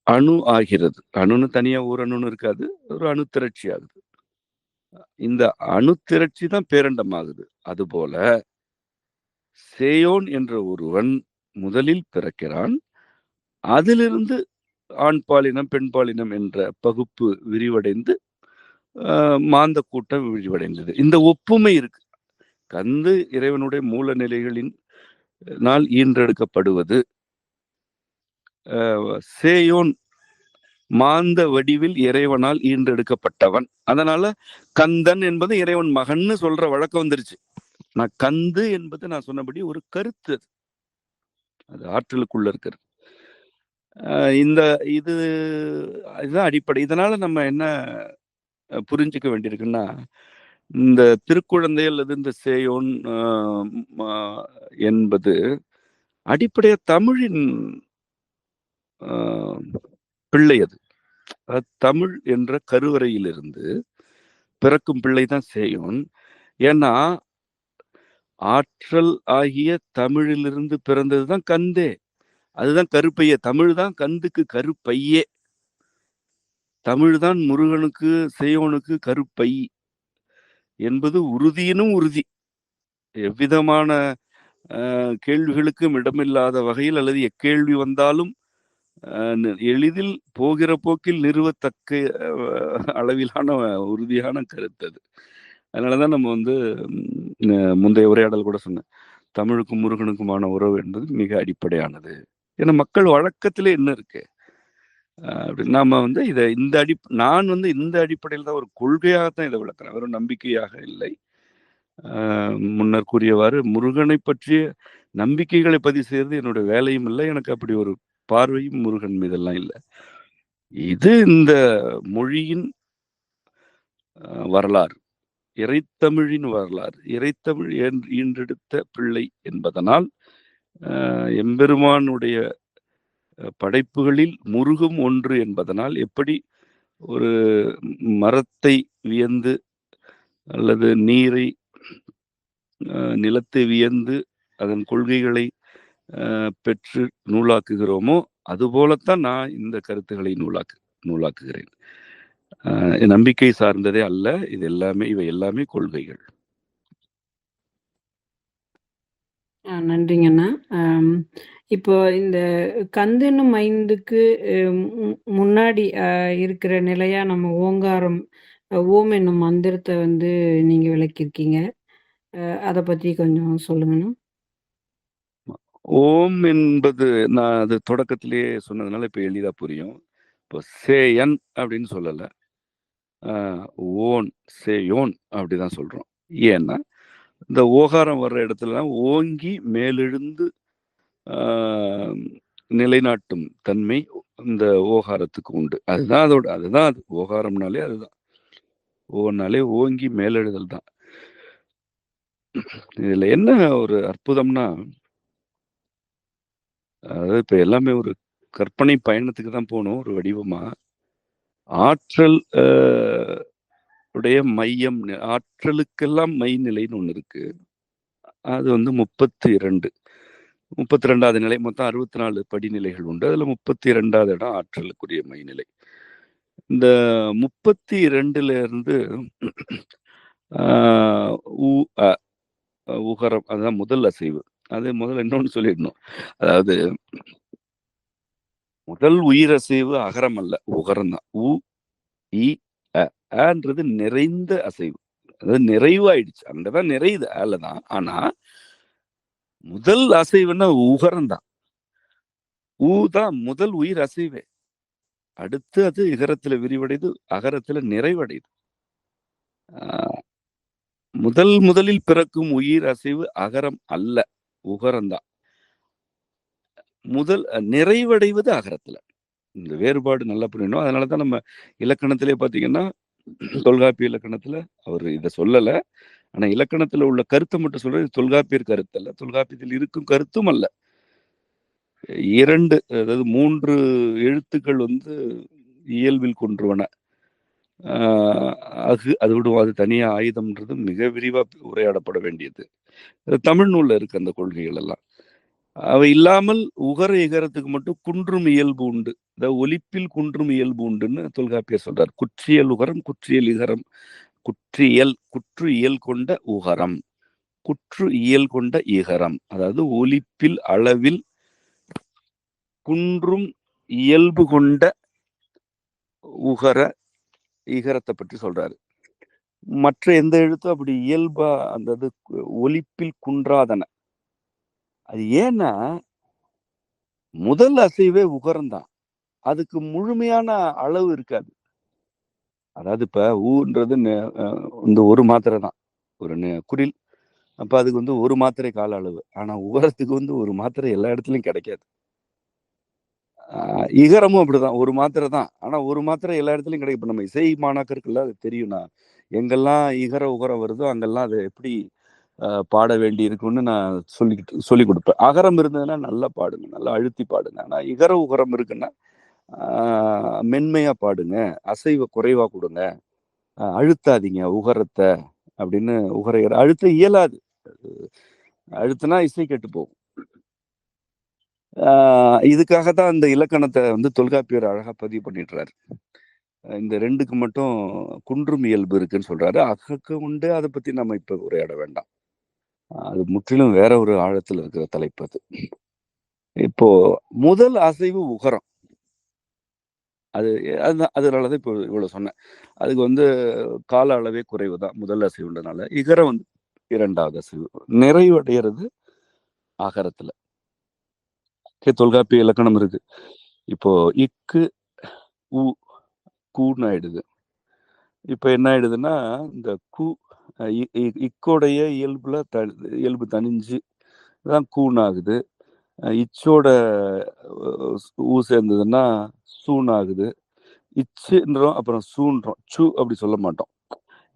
அணு ஆகிறது. அணுன்னு தனியா ஒரு அணுன்னு இருக்காது, ஒரு அணு திரட்சி ஆகுது. இந்த அணு திரட்சி தான் பேரண்டம் ஆகுது. அதுபோல சேயோன் என்ற ஒருவன் முதலில் பிறக்கிறான். அதிலிருந்து ஆண் பாலினம் பெண் பாலினம் என்ற பகுப்பு விரிவடைந்து மாந்த கூட்டம் விரிவடைந்தது. இந்த ஒப்புமை இருக்கு. கந்து இறைவனுடைய மூல நிலைகளின் நாள் ஈன்றெடுக்கப்படுவது, சேயோன் மாந்த வடிவில் இறைவனால் ஈன்றெடுக்கப்பட்டவன். அதனால கந்தன் என்பது இறைவன் மகன்னு சொல்ற வழக்கம் வந்துருச்சு. நான் கந்து என்பது நான் சொன்னபடி ஒரு கருத்து, அது ஆற்றலுக்குள்ள இருக்கிறது. இந்த இது இதுதான் அடிப்படை. இதனால நம்ம என்ன புரிஞ்சுக்க வேண்டியிருக்குன்னா, இந்த திருக்குழந்தை அல்லது இந்த சேயோன் என்பது அடிப்படையா தமிழின் பிள்ளை. அது தமிழ் என்ற கருவறையிலிருந்து பிறக்கும் பிள்ளை தான் சேயோன். ஏன்னா ஆற்றல் ஆகிய தமிழிலிருந்து பிறந்ததுதான் கந்தே. அதுதான் கருப்பையே. தமிழ் தான் கந்துக்கு கருப்பையே. தமிழ் தான் முருகனுக்கு சேயோனுக்கு கருப்பை என்பது உறுதியினும் உறுதி. எவ்விதமான கேள்விகளுக்கும் இடமில்லாத வகையில் அல்லது எக்கேள்வி வந்தாலும் எளிதில் போகிற போக்கில் நிறுவத்தக்க அளவிலான உறுதியான கருத்து அது. அதனாலதான் நம்ம முந்தைய உரையாடல் கூட சொன்னேன், தமிழுக்கும் முருகனுக்குமான உறவு என்பது மிக அடிப்படையானது. ஏன்னா மக்கள் வழக்கத்திலே என்ன இருக்கு, நாம நான் இந்த அடிப்படையில் தான் ஒரு கொள்கையாகத்தான் இதை விளக்குறேன், வெறும் நம்பிக்கையாக இல்லை. முன்னர் கூறியவாறு முருகனை பற்றிய நம்பிக்கைகளை பதிவு செய்யறது என்னுடைய வேலையும் இல்லை, எனக்கு அப்படி ஒரு பார்வையும் முருகன் மீதெல்லாம் இல்லை. இது இந்த மொழியின் வரலாறு, இறைத்தமிழின் வரலாறு. இறைத்தமிழ் ஈன்றெடுத்த பிள்ளை என்பதனால் எம்பெருமானுடைய படைப்புகளில் முருகும் ஒன்று என்பதனால் எப்படி ஒரு மரத்தை வியந்து அல்லது நீரை நிலத்தை வியந்து அதன் கொள்கைகளை பெற்று நூலாக்குகிறோமோ அதுபோலத்தான் நான் இந்த கருத்துக்களை நூலாக்குகிறேன். நம்பிக்கை சார்ந்ததே அல்ல, இவை எல்லாமே கொள்கைகள். நன்றிங்கண்ணா. இப்போ இந்த கந்தென்னும் ஐந்துக்கு முன்னாடி இருக்கிற நிலையா நம்ம ஓங்காரம், ஓம் என்னும் மந்திரத்தை நீங்க விளக்கியிருக்கீங்க. அதை பற்றி கொஞ்சம் சொல்லுங்கண்ணா. ஓம் என்பது நான் அது தொடக்கத்திலேயே சொன்னதுனால இப்போ எளிதா புரியும். இப்போ சேயன் அப்படின்னு சொல்லலை, ஓன் சேயோன் அப்படிதான் சொல்றோம். ஏன்னா இந்த ஓகாரம் வர்ற இடத்துல ஓங்கி மேலெழுந்து நிலைநாட்டும் தன்மை இந்த ஓகாரத்துக்கு உண்டு. அதுதான் அது ஓகாரம்னாலே அதுதான். ஓனாலே ஓங்கி மேலெழுதல் தான். இதுல என்ன ஒரு அற்புதம்னா, அதாவது இப்ப எல்லாமே ஒரு கற்பனை பயணத்துக்கு தான் போகணும். ஒரு வடிவமா ஆற்றல் உடைய மையம், ஆற்றலுக்கெல்லாம் மைநிலைன்னு ஒண்ணு இருக்கு. அது 32வது நிலை. மொத்தம் 64 படிநிலைகள் உண்டு. அதுல 32வது இடம் ஆற்றலுக்குரிய மைநிலை. இந்த 32ல இருந்து உகரம், அதுதான் முதல் அசைவு. அது முதல்ல இன்னொன்னு சொல்லிடணும், அதாவது முதல் உயிரசைவு அகரம் அல்ல, உகரம் தான். ன்றது நிறைந்த அசைவு, அதாவது நிறைவாயிடுச்சு, அங்கதான் நிறையுது தான். ஆனா முதல் அசைவுன்னா உகரம் தான். தான் முதல் உயிர் அசைவே. அடுத்து அது இகரத்துல விரிவடைது, அகரத்துல நிறைவடைது. முதலில் பிறக்கும் உயிர் அசைவு அகரம் அல்ல, உகரம்தான். நிறைவடைவது அகரத்துல. இந்த வேறுபாடு நல்லா புரியணும். அதனாலதான் நம்ம இலக்கணத்திலே பாத்தீங்கன்னா, தொல்காப்பிய இலக்கணத்துல அவர் இதை சொல்லல, ஆனா இலக்கணத்துல உள்ள கருத்தை மட்டும் சொல்றது தொல்காப்பியர் கருத்து அல்ல, தொல்காப்பியத்தில் இருக்கும் கருத்தும் அல்ல. 2 அதாவது 3 எழுத்துக்கள் இயல்பில் கொன்றுவன. அது விடுவோம், அது தனியா ஆயுதம்ன்றது மிக விரிவா உரையாடப்பட வேண்டியது. தமிழ் நூல்ல இருக்கு அந்த கொள்கைகள் எல்லாம். அவை இல்லாமல் உகர இகரத்துக்கு மட்டும் குன்றும் இயல்பு உண்டு, ஒலிப்பில் குன்றும் இயல்பு உண்டுன்னு தொல்காப்பியர் சொல்றார். குற்றியல் உகரம், குற்றியல் இகரம். குற்று இயல் கொண்ட உகரம், குற்று இயல் கொண்ட இகரம். அதாவது ஒலிப்பில் அளவில் குன்றும் இயல்பு கொண்ட உகர இகரத்தை பற்றி சொல்றாரு. மற்ற எந்த எழுத்தும் அப்படி இயல்பா அந்த ஒலிப்பில் குன்றாதன. அது ஏன்னா முதல் அசைவே உகரம்தான். அதுக்கு முழுமையான அளவு இருக்காது. அதாவது இப்ப ஊன்றது இந்த ஒரு மாத்திரை தான். ஒரு குரில். அப்ப அதுக்கு வந்து ஒரு மாத்திரை கால அளவு. ஆனா உகரத்துக்கு வந்து ஒரு மாத்திரை எல்லா இடத்துலயும் கிடைக்காது. இகரமும் அப்படிதான். ஒரு மாத்திரை தான். ஆனா ஒரு மாத்திரை எல்லா இடத்துலயும் கிடைக்கும். இப்ப நம்ம இசை மாணாக்கருக்குள்ள அது தெரியும்னா, எங்கெல்லாம் இகர, உகரம் வருதோ அங்கெல்லாம் அது எப்படி பாட வேண்டி இருக்கும்னு நான் சொல்லிக் குடுப்பேன். அகரம் இருந்ததுன்னா நல்லா பாடுங்க. நல்லா அழுத்தி பாடுங்க. ஆனா இகர, உகரம் இருக்குன்னா, மென்மையா பாடுங்க. அசைவ குறைவா குடுங்க. அழுத்தாதீங்க உகரத்த அப்படின்னு அழுத்த இயலாது. அழுத்துனா இசை கெட்டு போகும். இதுக்காக தான் இந்த இலக்கணத்தை வந்து தொல்காப்பியர் அழகா பதிவு பண்ணிடுறாரு. இந்த 2க்கு மட்டும் குன்றும் இயல்பு இருக்குன்னு சொல்றாரு. அகக்கு உண்டு. அத பத்தி நம்ம இப்ப உரையாட வேண்டாம். அது முற்றிலும் வேற ஒரு ஆழத்துல இருக்கிற தலைப்பு அது. இப்போ முதல் அசைவு உகரம். அதுதான் அதனாலதான் இப்போ இவ்வளவு சொன்னேன். அதுக்கு வந்து கால அளவே குறைவு தான் முதல் அசைவுன்றனால. இகரம் வந்து 2வது அசைவு. நிறைவடைகிறது அகரத்துல. தொல்காப்பிய இலக்கணம் இருக்கு. இப்போ இக்கு, உ, கூன்னு ஆயிடுது. இப்ப என்ன ஆயிடுதுன்னா, இந்த கு இக்கோடைய இயல்பு தணிஞ்சு தான் கூன் ஆகுது. இச்சோட ஊ சேர்ந்ததுன்னா சூன் ஆகுது. இச்சுன்றோம், அப்புறம் சூன்றோம். அப்படி சொல்ல மாட்டோம்.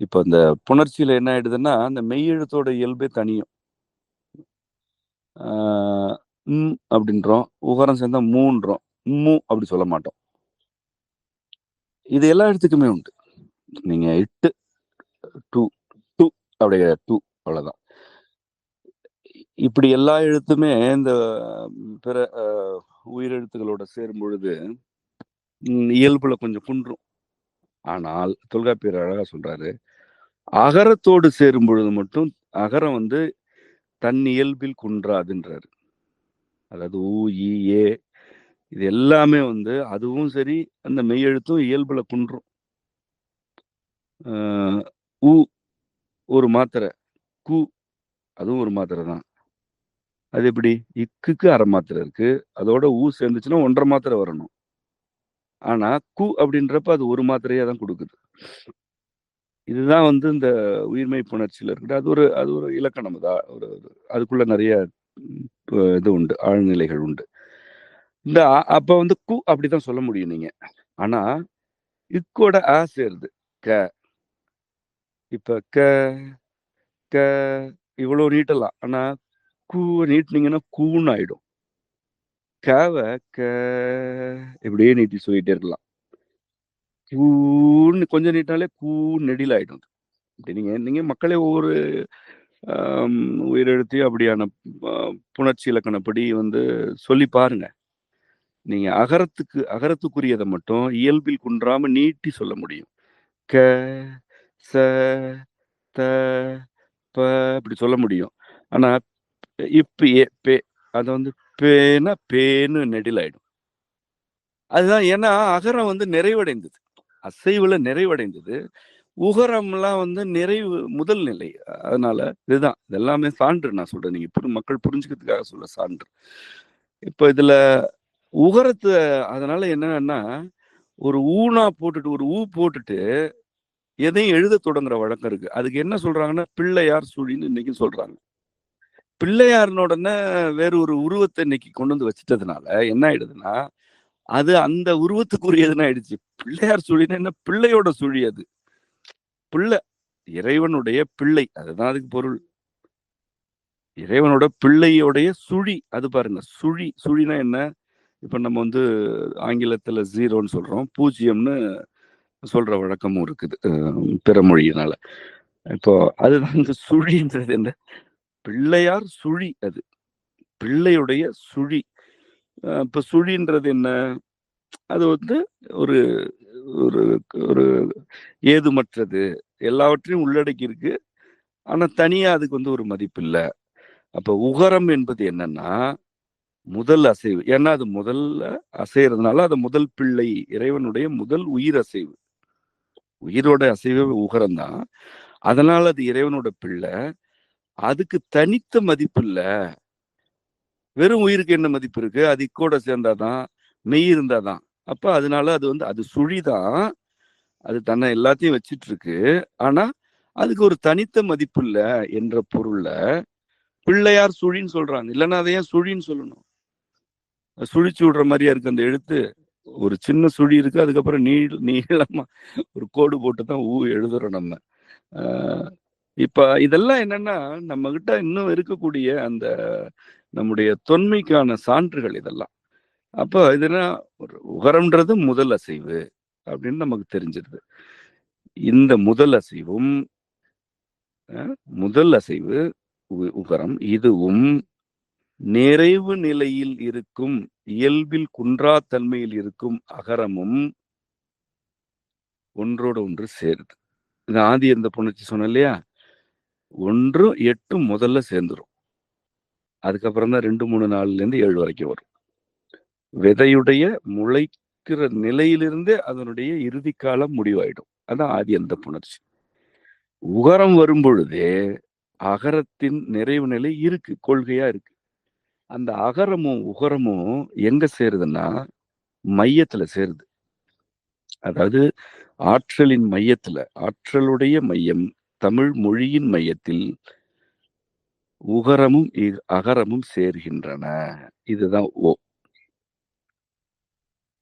இப்ப இந்த புணர்ச்சியில என்ன ஆயிடுதுன்னா, அந்த மெய்யெழுத்தோட இயல்பே தனியும். அப்படின்றோம். உகரம் சேர்ந்தா மூன்றோம். அப்படி சொல்ல மாட்டோம். இது எல்லா இடத்துக்குமே உண்டு. நீங்க இட்டு, டு, டு அப்படியே டு அவ்வளவுதான். இப்படி எல்லா எழுத்துமே இந்த பிற உயிரெழுத்துகளோட சேரும் பொழுது இயல்புல கொஞ்சம் குன்றும். ஆனால் தொல்காப்பியர் அழகா சொல்றாரு, அகரத்தோடு சேரும் பொழுது மட்டும் அகரம் வந்து தன் இயல்பில் குன்றாதுன்றாரு. அதாவது ஊ, ஈ, ஏ இது எல்லாமே வந்து அதுவும் சரி, அந்த மெய்யெழுத்தும் இயல்புல குன்றும். ஊ ஒரு மாத்திரை, கு அதுவும் ஒரு மாத்திரை தான். அது எப்படி? இக்குக்கு அரை மாத்திரை இருக்கு. அதோட ஊ சேர்ந்துச்சுன்னா 1.5 மாத்திரை வரணும். ஆனா கு அப்படின்றப்ப அது ஒரு மாத்திரையா தான் கொடுக்குது. இதுதான் வந்து இந்த உயிர்மை புணர்ச்சியில இருக்குது. அது ஒரு இலக்கணம் தான். அதுக்குள்ள நிறைய இது உண்டு, ஆழ்நிலைகள் உண்டு. இந்த அப்ப வந்து கு அப்படிதான் சொல்ல முடியும் நீங்க. ஆனா இக்கோட ஆ சேருது. க. இப்ப க, க இவ்வளவு நீட்டலாம். ஆனா கூ நீட்டினீங்கன்னா கூன்னு ஆயிடும். கவ க இப்படியே நீட்டி சொல்லிட்டே இருக்கலாம். கூன்னு கொஞ்சம் நீட்டாலே கூ நெடில் ஆயிடும். இப்படி நீங்க மக்களே ஒவ்வொரு உயிரெழுத்தையும் அப்படியான புணர்ச்சி இலக்கணப்படி வந்து சொல்லி பாருங்க. நீங்க அகரத்துக்குரியதை மட்டும் இயல்பில் குன்றாம நீட்டி சொல்ல முடியும். க, ச, த, ப இப்படி சொல்ல முடியும். ஆனா இப்ப பே அத வந்து பேனா பேன்னு நெடில் ஆயிடும். அதுதான் ஏன்னா அகரம் வந்து நிறைவடைந்தது. அசைவுல நிறைவடைந்தது. உகரம்லாம் வந்து நிறைவு முதல் நிலை. அதனால இதுதான். இதெல்லாமே சான்று நான் சொல்றேன். நீங்க மக்கள் புரிஞ்சுக்கிறதுக்காக சொல்ல சான்று. இப்ப இதுல உகரத்த அதனால என்னன்னா, ஒரு ஊனா போட்டுட்டு ஒரு ஊ போட்டுட்டு எதையும் எழுத தொடங்குற வழக்கம் இருக்கு. அதுக்கு என்ன சொல்றாங்கன்னா, பிள்ளையார் சுழின்னு இன்னைக்கு சொல்றாங்க. பிள்ளையார்னோடனே வேற ஒரு உருவத்த இன்னைக்கு கொண்டு வந்து வச்சுட்டதுனால என்ன ஆயிடுதுன்னா, அது அந்த உருவத்துக்குரியதுன்னு ஆயிடுச்சு. பிள்ளையார் சுழின்னா என்ன? பிள்ளையோட சுழி அது. பிள்ளை. இறைவனுடைய பிள்ளை. அதுதான் அதுக்கு பொருள். இறைவனோட பிள்ளையோடைய சுழி. அது பாருங்க. சுழினா என்ன? இப்ப நம்ம வந்து ஆங்கிலத்துல 0ன்னு சொல்றோம். 0ன்னு சொல்ற வழக்கமும் இருக்குது. பிற மொழியினால. இப்போ அதுதான் இந்த சுழின்றது என்ன? பிள்ளையார் சுழி அது. பிள்ளையுடைய சுழி. இப்ப சுழின்றது என்ன? அது வந்து ஒரு ஒரு ஒரு ஏதுமற்றது. எல்லாவற்றையும் உள்ளடக்கி இருக்கு. ஆனா தனியா அதுக்கு வந்து ஒரு மதிப்பு இல்ல. அப்ப உகரம் என்பது என்னன்னா, முதல் அசைவு. ஏன்னா அது முதல்ல அசைறதுனால அது முதல் பிள்ளை. இறைவனுடைய முதல் உயிர் அசைவு. உயிரோட அசைவே உகரம் தான். அதனால அது இறைவனோட பிள்ளை. அதுக்கு தனித்த மதிப்பு இல்ல. வெறும் உயிருக்கு என்ன மதிப்பு இருக்கு? அது இக்கோட சேர்ந்தாதான், மெய் இருந்தாதான். அப்ப அதனால அது வந்து அது சுழிதான், அது தன்னை எல்லாத்தையும் வச்சிட்டு இருக்கு. ஆனா அதுக்கு ஒரு தனித்த மதிப்பு இல்ல என்ற பொருள்ல பிள்ளையார் சுழின்னு சொல்றாங்க. இல்லைன்னா அதை ஏன் சுழின்னு சொல்லணும்? சுழிச்சு விடுற மாதிரியா இருக்கு அந்த எழுத்து. ஒரு சின்ன சுழி இருக்கு, அதுக்கப்புறம் நீளமா ஒரு கோடு போட்டு தான் ஊ எழுதுறோம் நம்ம. இப்ப இதெல்லாம் என்னன்னா நம்ம கிட்ட இன்னும் இருக்கக்கூடிய அந்த நம்முடைய தொன்மைக்கான சான்றுகள் இதெல்லாம். அப்ப இதுனா ஒரு உகரம்ன்றது முதல் அசைவு அப்படின்னு நமக்கு தெரிஞ்சிருது. இந்த முதல் அசைவும் முதல் அசைவு உகரம், இதுவும் நிறைவு நிலையில் இருக்கும் இயல்பில் குன்றா தன்மையில் இருக்கும் அகரமும் ஒன்றோடு ஒன்று சேருது. இந்த ஆதி எந்த புணர்ச்சி சொன்ன இல்லையா, 1 8 முதல்ல சேர்ந்துரும். அதுக்கப்புறம் தான் 2 3 4ல இருந்து 7 வரைக்கும் வரும். விதையுடைய முளைக்கிற நிலையிலிருந்தே அதனுடைய இறுதி காலம் முடிவாயிடும். அதான் ஆதி அந்த புணர்ச்சி. உகரம் வரும் பொழுதே அகரத்தின் நிறைவு நிலை இருக்கு, கொள்கையா இருக்கு. அந்த அகரமும் உகரமும் எங்க சேருதுன்னா மையத்துல சேருது. அதாவது ஆற்றலின் மையத்துல, ஆற்றலுடைய மையம், தமிழ் மொழியின் மையத்தில் உகரமும் அகரமும் சேர்கின்றன. இதுதான் ஓ.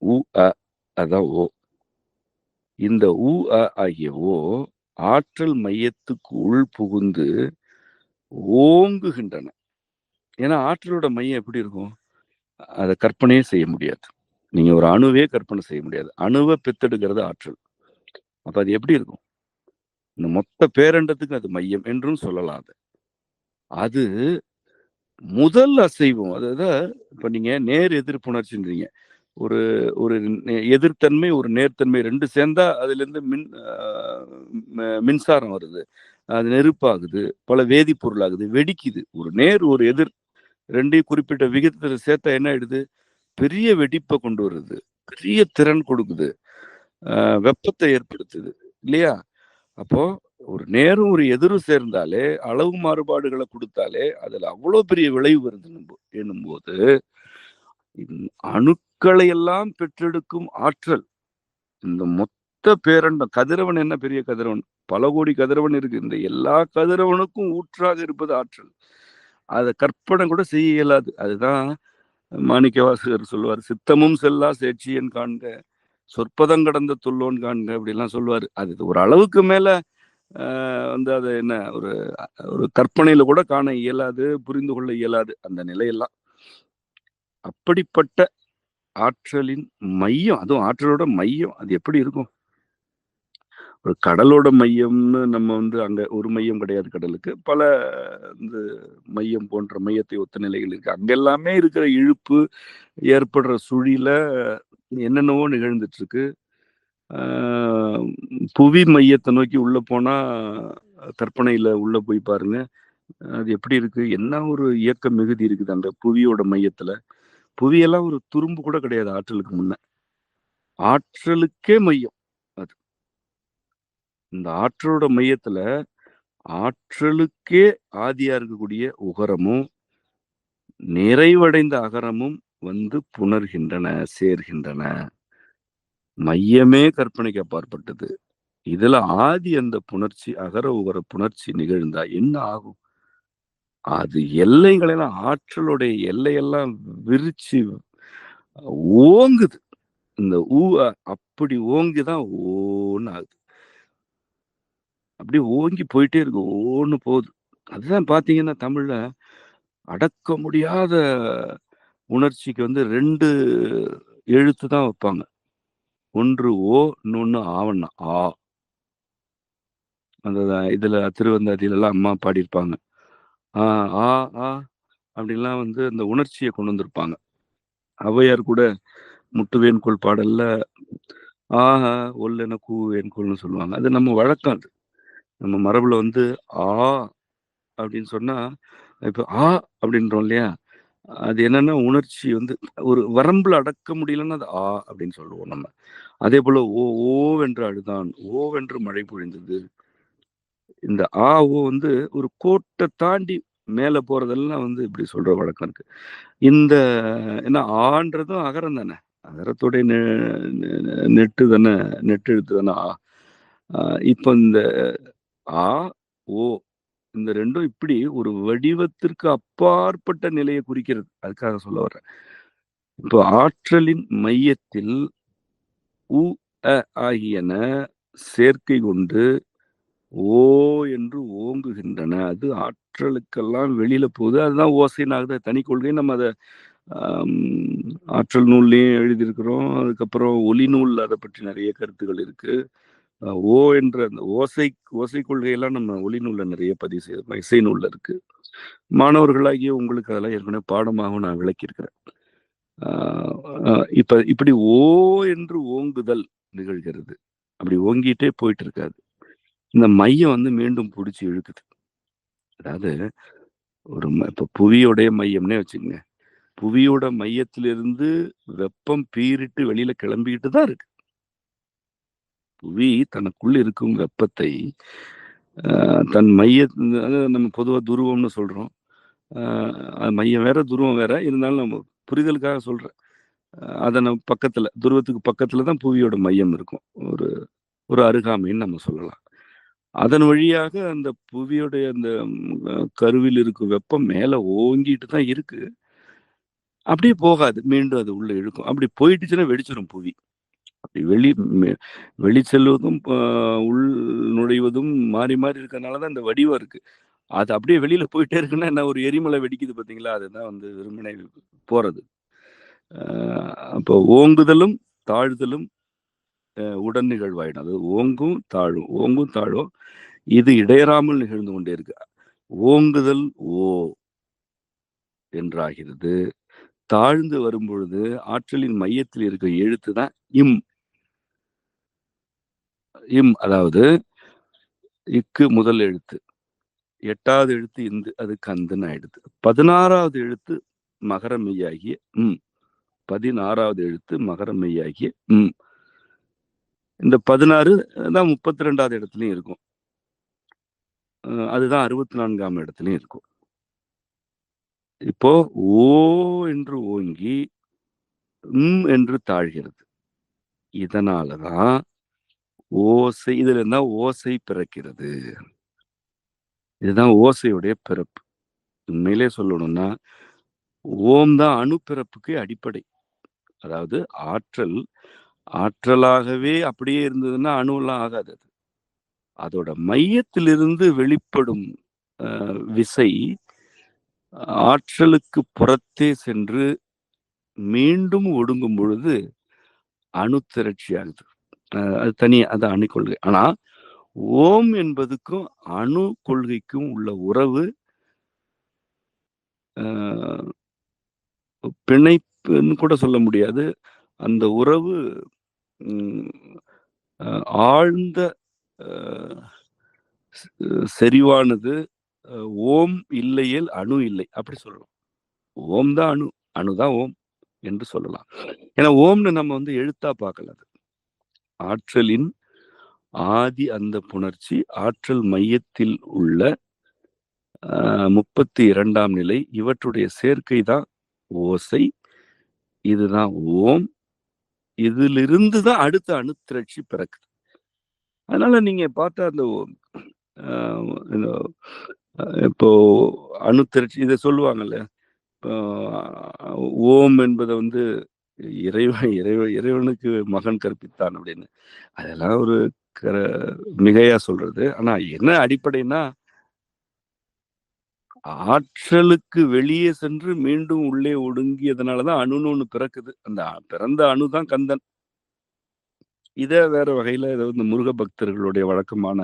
உ அ அதான் ஓ. இந்த உ அ ஆகிய ஓ ஆற்றல் மையத்துக்கு உள் புகுந்து ஓங்குகின்றன. ஏன்னா ஆற்றலோட மையம் எப்படி இருக்கும்? அதை கற்பனையே செய்ய முடியாது. நீங்க ஒரு அணுவே கற்பனை செய்ய முடியாது. அணுவை பெத்தெடுக்கிறது ஆற்றல். அப்ப அது எப்படி இருக்கும்? இந்த மொத்த பேரண்டத்துக்கு அது மையம் என்றும் சொல்லலாம். அது முதல் அசைவும், அதாவது இப்ப நீங்க நேர் எதிர்ப்புணர்ச்சின்றீங்க. ஒரு ஒரு எதிர்த்தன்மை, ஒரு நேர்த்தன்மை 2 சேர்ந்தா அதுலேருந்து மின்சாரம் வருது. அது நெருப்பாகுது, பல வேதிப்பொருள் ஆகுது, வெடிக்குது. ஒரு நேர் ஒரு எதிர் 2யும் குறிப்பிட்ட விகிதத்துல சேர்த்தா என்ன ஆயிடுது? பெரிய வெடிப்பை கொண்டு வருது, பெரிய திறன் கொடுக்குது, வெப்பத்தை ஏற்படுத்துது இல்லையா? அப்போ ஒரு நேரும் ஒரு எதிரும் சேர்ந்தாலே, அளவு மாறுபாடுகளை கொடுத்தாலே அதுல அவ்வளவு பெரிய விளைவு வருது என்னும்போது, அணுக்களை எல்லாம் பெற்றெடுக்கும் ஆற்றல், இந்த மொத்த பேரண்டம், கதிரவன் என்ன பெரிய கதிரவன், பல கோடி கதிரவன் இருக்கு. இந்த எல்லா கதிரவனுக்கும் ஊற்றாக இருப்பது ஆற்றல். அதை கற்பனை கூட செய்ய இயலாது. அதுதான் மாணிக்கவாசகர் சொல்லுவார், சித்தமும் செல்லா சேட்சியன் காண்க, சொற்பதம் கடந்த துள்ளோன் காண்க, அப்படிலாம் சொல்லுவாரு. அது ஒரு அளவுக்கு மேல வந்து அது என்ன ஒரு ஒரு கற்பனையில கூட காண இயலாது, புரிந்து கொள்ள இயலாது அந்த நிலையெல்லாம். அப்படிப்பட்ட ஆற்றலின் மையம், அதுவும் ஆற்றலோட மையம் அது எப்படி இருக்கும்? ஒரு கடலோட மையம்னு நம்ம வந்து அங்க ஒரு மையம் கிடையாது கடலுக்கு. பல வந்து மையம் போன்ற மையத்தை ஒத்த நிலைகள் இருக்கு. அங்க எல்லாமே இருக்கிற இழுப்பு, ஏற்படுற சுழில என்னென்னவோ நிகழ்ந்துட்டு இருக்கு. புவி மையத்தை நோக்கி உள்ள போனா கற்பனையில உள்ள போய் பாருங்க. அது எப்படி இருக்கு? என்ன ஒரு இயக்க மிகுதி இருக்குது அந்த புவியோட மையத்துல. புவியெல்லாம் ஒரு துரும்பு கூட கிடையாது ஆற்றலுக்கு முன்ன. ஆற்றலுக்கே மையம் அது. இந்த ஆற்றலோட மையத்துல ஆற்றலுக்கே ஆதியா இருக்கக்கூடிய உகரமும் நிறைவடைந்த அகரமும் வந்து புணர்கின்றன, சேர்கின்றன. மையமே கற்பனைக்கு அப்பாற்பட்டது. இதுல ஆதி அந்த புணர்ச்சி, அகர உகர புணர்ச்சி நிகழ்ந்தா என்ன ஆகும்? அது எல்லைகளெல்லாம், ஆற்றலுடைய எல்லையெல்லாம் விரிச்சு ஓங்குது. இந்த அப்படி ஓங்கிதான் ஓன்னு ஆகுது. அப்படியே ஓங்கி போயிட்டே இருக்கு, ஓன்னு போகுது. அதுதான் பாத்தீங்கன்னா தமிழ்ல அடக்க முடியாத உணர்ச்சிக்கு வந்து 2 எழுத்து தான் வைப்பாங்க. ஒன்று ஓ, இன்னொன்னு ஆவண்ணா ஆ. அந்த இதுல திருவந்தாதியில எல்லாம் அம்மா பாடியிருப்பாங்க. ஆ ஆ ஆ அப்படின்லாம் வந்து அந்த உணர்ச்சியை கொண்டு வந்திருப்பாங்க. ஔவையார் கூட முட்டுவேன்கோள் பாடல்ல ஆஹா ஒல்லென கூவேன்கோள்னு சொல்லுவாங்க. அது நம்ம வழக்கம் அது. நம்ம மரபுல வந்து ஆ அப்படின்னு சொன்னா, இப்ப ஆ அப்படின்றோம் இல்லையா? அது என்னன்னா உணர்ச்சி வந்து ஒரு வரம்புல அடக்க முடியலன்னா அது ஆ அப்படின்னு சொல்லுவோம் நம்ம. அதேபோல ஓவென்று அழுதான், ஓவென்று மழை பொழிந்தது. இந்த ஆ, ஓ வந்து ஒரு கோட்ட தாண்டி மேல போறதெல்லாம் வந்து இப்படி சொல்ற வழக்கம் இருக்கு. இந்த ஏன்னா ஆன்றதும் அகரம் தானே. அகரத்துடைய நெட்டு தானே, நெட்டு எழுத்து தானே ஆ. இப்போ இந்த ஆ, ஓ இந்த ரெண்டும் இப்படி ஒரு வடிவத்திற்கு அப்பாற்பட்ட நிலையை குறிக்கிறது. அதுக்காக சொல்ல வர்றேன். இப்போ ஆற்றலின் மையத்தில் உ, அ ஆகியன சேர்க்கை கொண்டு ஓ என்று ஓங்குகின்றன. அது ஆற்றலுக்கெல்லாம் வெளியில போகுது. அதுதான் ஓசைன்னு ஆகுது. தனி கொள்கை. நம்ம அத ஆம், ஆற்றல் நூல்லயும் எழுதியிருக்கிறோம். அதுக்கப்புறம் ஒலி நூல்ல அத பற்றி நிறைய கருத்துகள் இருக்கு. ஓ என்ற அந்த ஓசை கொள்கையெல்லாம் நம்ம ஒலி நூல்ல நிறைய பதிவு செய்திருக்கோம். இசை நூல்ல இருக்கு. மாணவர்களாகிய உங்களுக்கு அதெல்லாம் ஏற்கனவே பாடமாகவும் நான் விளக்கியிருக்கிறேன். இப்படி ஓ என்று ஓங்குதல் நிகழ்கிறது. அப்படி ஓங்கிட்டே போயிட்டு இருக்காது. இந்த மையம் வந்து மீண்டும் புடிச்சு இழுக்குது. அதாவது இப்ப புவியோடைய மையம்னே வச்சுக்கங்க. புவியோட மையத்திலிருந்து வெப்பம் பீறிட்டு வெளியில கிளம்பிக்கிட்டு தான் இருக்கு. புவி தனக்குள்ள இருக்கும் வெப்பத்தை தன் நம்ம பொதுவா துருவம்னு சொல்றோம். மையம் வேற, துருவம் வேற. இருந்தாலும் நம்ம புரிதலுக்காக சொல்றேன். அத நம்ம துருவத்துக்கு பக்கத்துல தான் புவியோட மையம் இருக்கும். ஒரு ஒரு அருகாமைன்னு நம்ம சொல்லலாம். அதன் வழியாக அந்த புவியோடைய அந்த கருவில் இருக்கும் வெப்பம் மேல ஓங்கிட்டு தான் இருக்கு. அப்படியே போகாது. மீண்டும் அது உள்ள இழுக்கும். அப்படி போயிடுச்சுன்னா வெடிச்சிரும் புவி. அப்படி வெளி செல்வதும் உள் நுழைவதும் மாறி மாறி இருக்கறனால தான் இந்த வடிவம் இருக்கு. அது அப்படியே வெளியில போயிட்டே இருக்குன்னா என்ன, ஒரு எரிமலை வெடிக்குது பார்த்தீங்களா? அதுதான் வந்து வெறுமனே போறது. அப்போ ஓங்குதலும் தாழ்தலும் உடன் நிகழ்வாயிடும். அது ஓங்கும் தாழும். இது இடையறாமல் நிகழ்ந்து கொண்டே இருக்கு. ஓங்குதல் ஓ என்றாகிறது. தாழ்ந்து வரும்பொழுது ஆற்றலின் மையத்தில் இருக்க எழுத்து தான் இம். அதாவது இக்கு முதல் எழுத்து, 8வது எழுத்து இந்து, அது கந்துன்னு ஆயிடுது. 16வது எழுத்து மகர மெய்யாகிய ம். 16வது எழுத்து மகர மெய்யாகிய ம். இந்த 16 தான் 32வது இடத்துலயும் இருக்கும். அதுதான் 64ஆம் இடத்துலயும் இருக்கும். இப்போ ஓ என்று ஓங்கி என்று தாழ்கிறது. இதனாலதான் ஓசை, இதுல இருந்தா ஓசை பிறக்கிறது. இதுதான் ஓசையுடைய பிறப்பு. உண்மையிலே சொல்லணும்னா ஓம் தான் அணு பிறப்புக்கு அடிப்படை. அதாவது ஆற்றலாகவே அப்படியே இருந்ததுன்னா அணுவெல்லாம் ஆகாது. அதோட மையத்திலிருந்து வெளிப்படும் விசை ஆற்றலுக்கு புறத்தே சென்று மீண்டும் ஒடுங்கும் பொழுது அணு திரட்சி ஆகுது. அது தனியா, அது அணு கொள்கை. ஆனா ஓம் என்பதுக்கும் அணு கொள்கைக்கும் உள்ள உறவு பிணைப்புன்னு கூட சொல்ல முடியாது. அந்த உறவு ஆழ்ந்த செறிவானது. ஓம் இல்லையேல் அணு இல்லை, அப்படி சொல்லலாம். ஓம் தான் அணு, அணுதான் ஓம் என்று சொல்லலாம். ஏன்னா ஓம்னு நம்ம வந்து எழுத்தா பார்க்கல. ஆற்றலின் ஆதி அந்த புணர்ச்சி, ஆற்றல் மையத்தில் உள்ள 32ஆம் நிலை, இவற்றுடைய சேர்க்கை தான் ஓசை. இதுதான் ஓம். இதிலிருந்து தான் அடுத்த அணுத்திரட்சி பிறக்குது. அதனால நீங்க பார்த்தா அந்த இப்போ அணுத்திரட்சி இதை சொல்லுவாங்கல்ல, ஓம் என்பதை வந்து இறைவனுக்கு மகன் கற்பித்தான் அப்படின்னு. அதெல்லாம் ஒரு மிகையா சொல்றது. ஆனா என்ன அடிப்படைன்னா, ஆற்றலுக்கு வெளியே சென்று மீண்டும் உள்ளே ஒடுங்கியதுனாலதான் அணுன்னு ஒண்ணு பிறக்குது. அந்த பிறந்த அணுதான் கந்தன். இத வேற வகையில இந்த முருக பக்தர்களுடைய வழக்கமான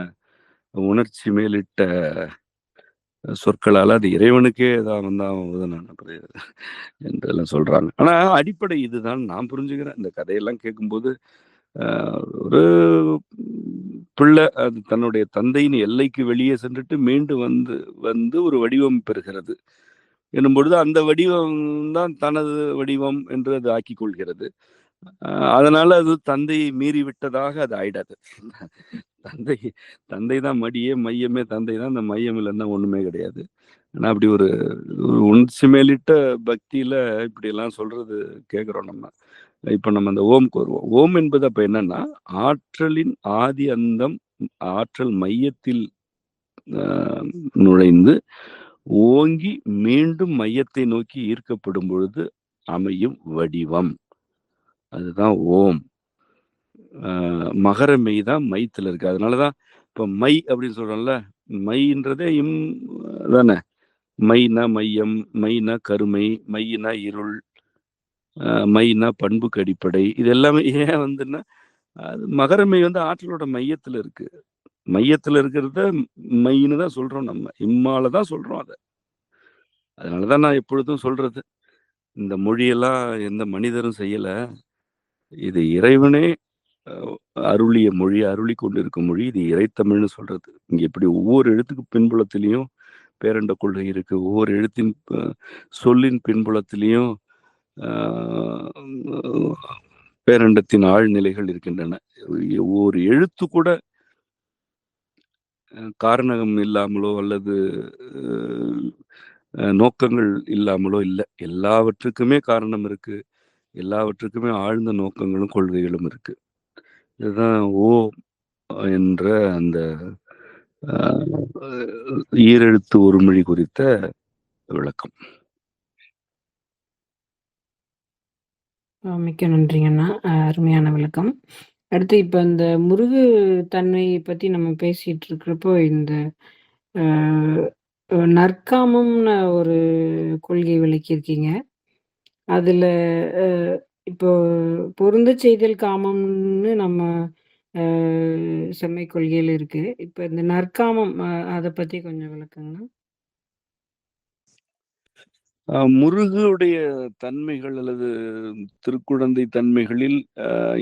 உணர்ச்சி மேலிட்ட சொற்களால அது இறைவனுக்கே என்றெல்லாம் சொல்றாங்க. ஆனா அடிப்படை இதுதான் நான் புரிஞ்சுக்கிறேன். இந்த கதையெல்லாம் கேட்கும்போது ஒரு பிள்ளை அது தன்னுடைய தந்தையின் எல்லைக்கு வெளியே சென்றுட்டு மீண்டும் வந்து ஒரு வடிவம் பெறுகிறது என்னும் பொழுது அந்த வடிவம் தான் தனது வடிவம் என்று அது ஆக்கிக் கொள்கிறது. அதனால அது தந்தையை மீறி விட்டதாக அது ஆயிடாது. தந்தை தான் மடியே, மையமே தந்தை தான். அந்த மையம் இல்லைன்னா ஒண்ணுமே கிடையாது. ஆனா அப்படி ஒரு உணர்ச்சி மேலிட்ட பக்தியில இப்படி எல்லாம் சொல்றது கேட்கிறோம் நம்ம. இப்ப நம்ம அந்த ஓம்க்கு வருவோம். ஓம் என்பது அப்ப என்னன்னா, ஆற்றலின் ஆதி அந்தம், ஆற்றல் மையத்தில் அ நுழைந்து, ஓங்கி மீண்டும் மையத்தை நோக்கி ஈர்க்கப்படும் பொழுது அமையும் வடிவம். அதுதான் ஓம். அ மகர மெய் தான் மைத்துல இருக்கு. அதனால தான் இப்ப மை அப்படின்னு சொல்றோம்ல, மைன்றதே தானே. மைனா மையம், மைனா கருமை, மையினா இருள், மைனா பண்புக்கு அடிப்படை. இது எல்லாமே ஏன் வந்துன்னா, அது மகரமை வந்து ஆற்றலோட மையத்துல இருக்கு. மையத்துல இருக்கிறத மைன்னு தான் சொல்றோம் நம்ம. இம்மால தான் சொல்றோம் அத. அதனால தான் நான் எப்பொழுதும் சொல்றது, இந்த மொழியெல்லாம் எந்த மனிதரும் செய்யல. இது இறைவனே அ அருளிய மொழி, அருளிக் கொண்டிருக்கும் மொழி. இது இறைத்தமிழ்னு சொல்றது. இங்க இப்படி ஒவ்வொரு எழுத்துக்கு பின்புலத்திலயும் பேரண்ட கொள்கை இருக்கு. ஒவ்வொரு எழுத்தின் சொல்லின் பின்புலத்திலயும் ஆ பேரண்டத்தின் ஆழ்நிலைகள் இருக்கின்றன. ஒவ்வொரு எழுத்து கூட காரணம் இல்லாமலோ அல்லது நோக்கங்கள் இல்லாமலோ இல்ல. எல்லாவற்றுக்குமே காரணம் இருக்கு. எல்லாவற்றுக்குமே ஆழ்ந்த நோக்கங்களும், கொள்கைகளும் இருக்கு. இதுதான் என்ற அந்த அ ஈரெழுத்து ஒரு மொழி குறித்த விளக்கம். மிக்க நன்றிங்கண்ணா. அருமையான விளக்கம். அடுத்து இப்ப இந்த முருகு தன்மை பத்தி நம்ம பேசிட்டு இருக்கிறப்போ, இந்த அ நற்காமம்னு ஒரு கொள்கை விளக்கியிருக்கீங்க. அதுல அ இப்போ பொருந்தச் செய்தல் காமம்னு நம்ம அ செம்மைக் கொள்கையில இருக்கு. இப்ப இந்த நற்காமம் அத பத்தி கொஞ்சம் விளக்குங்கண்ணா. முருகுடைய தன்மைகள் அல்லது திருக்குழந்தை தன்மைகளில்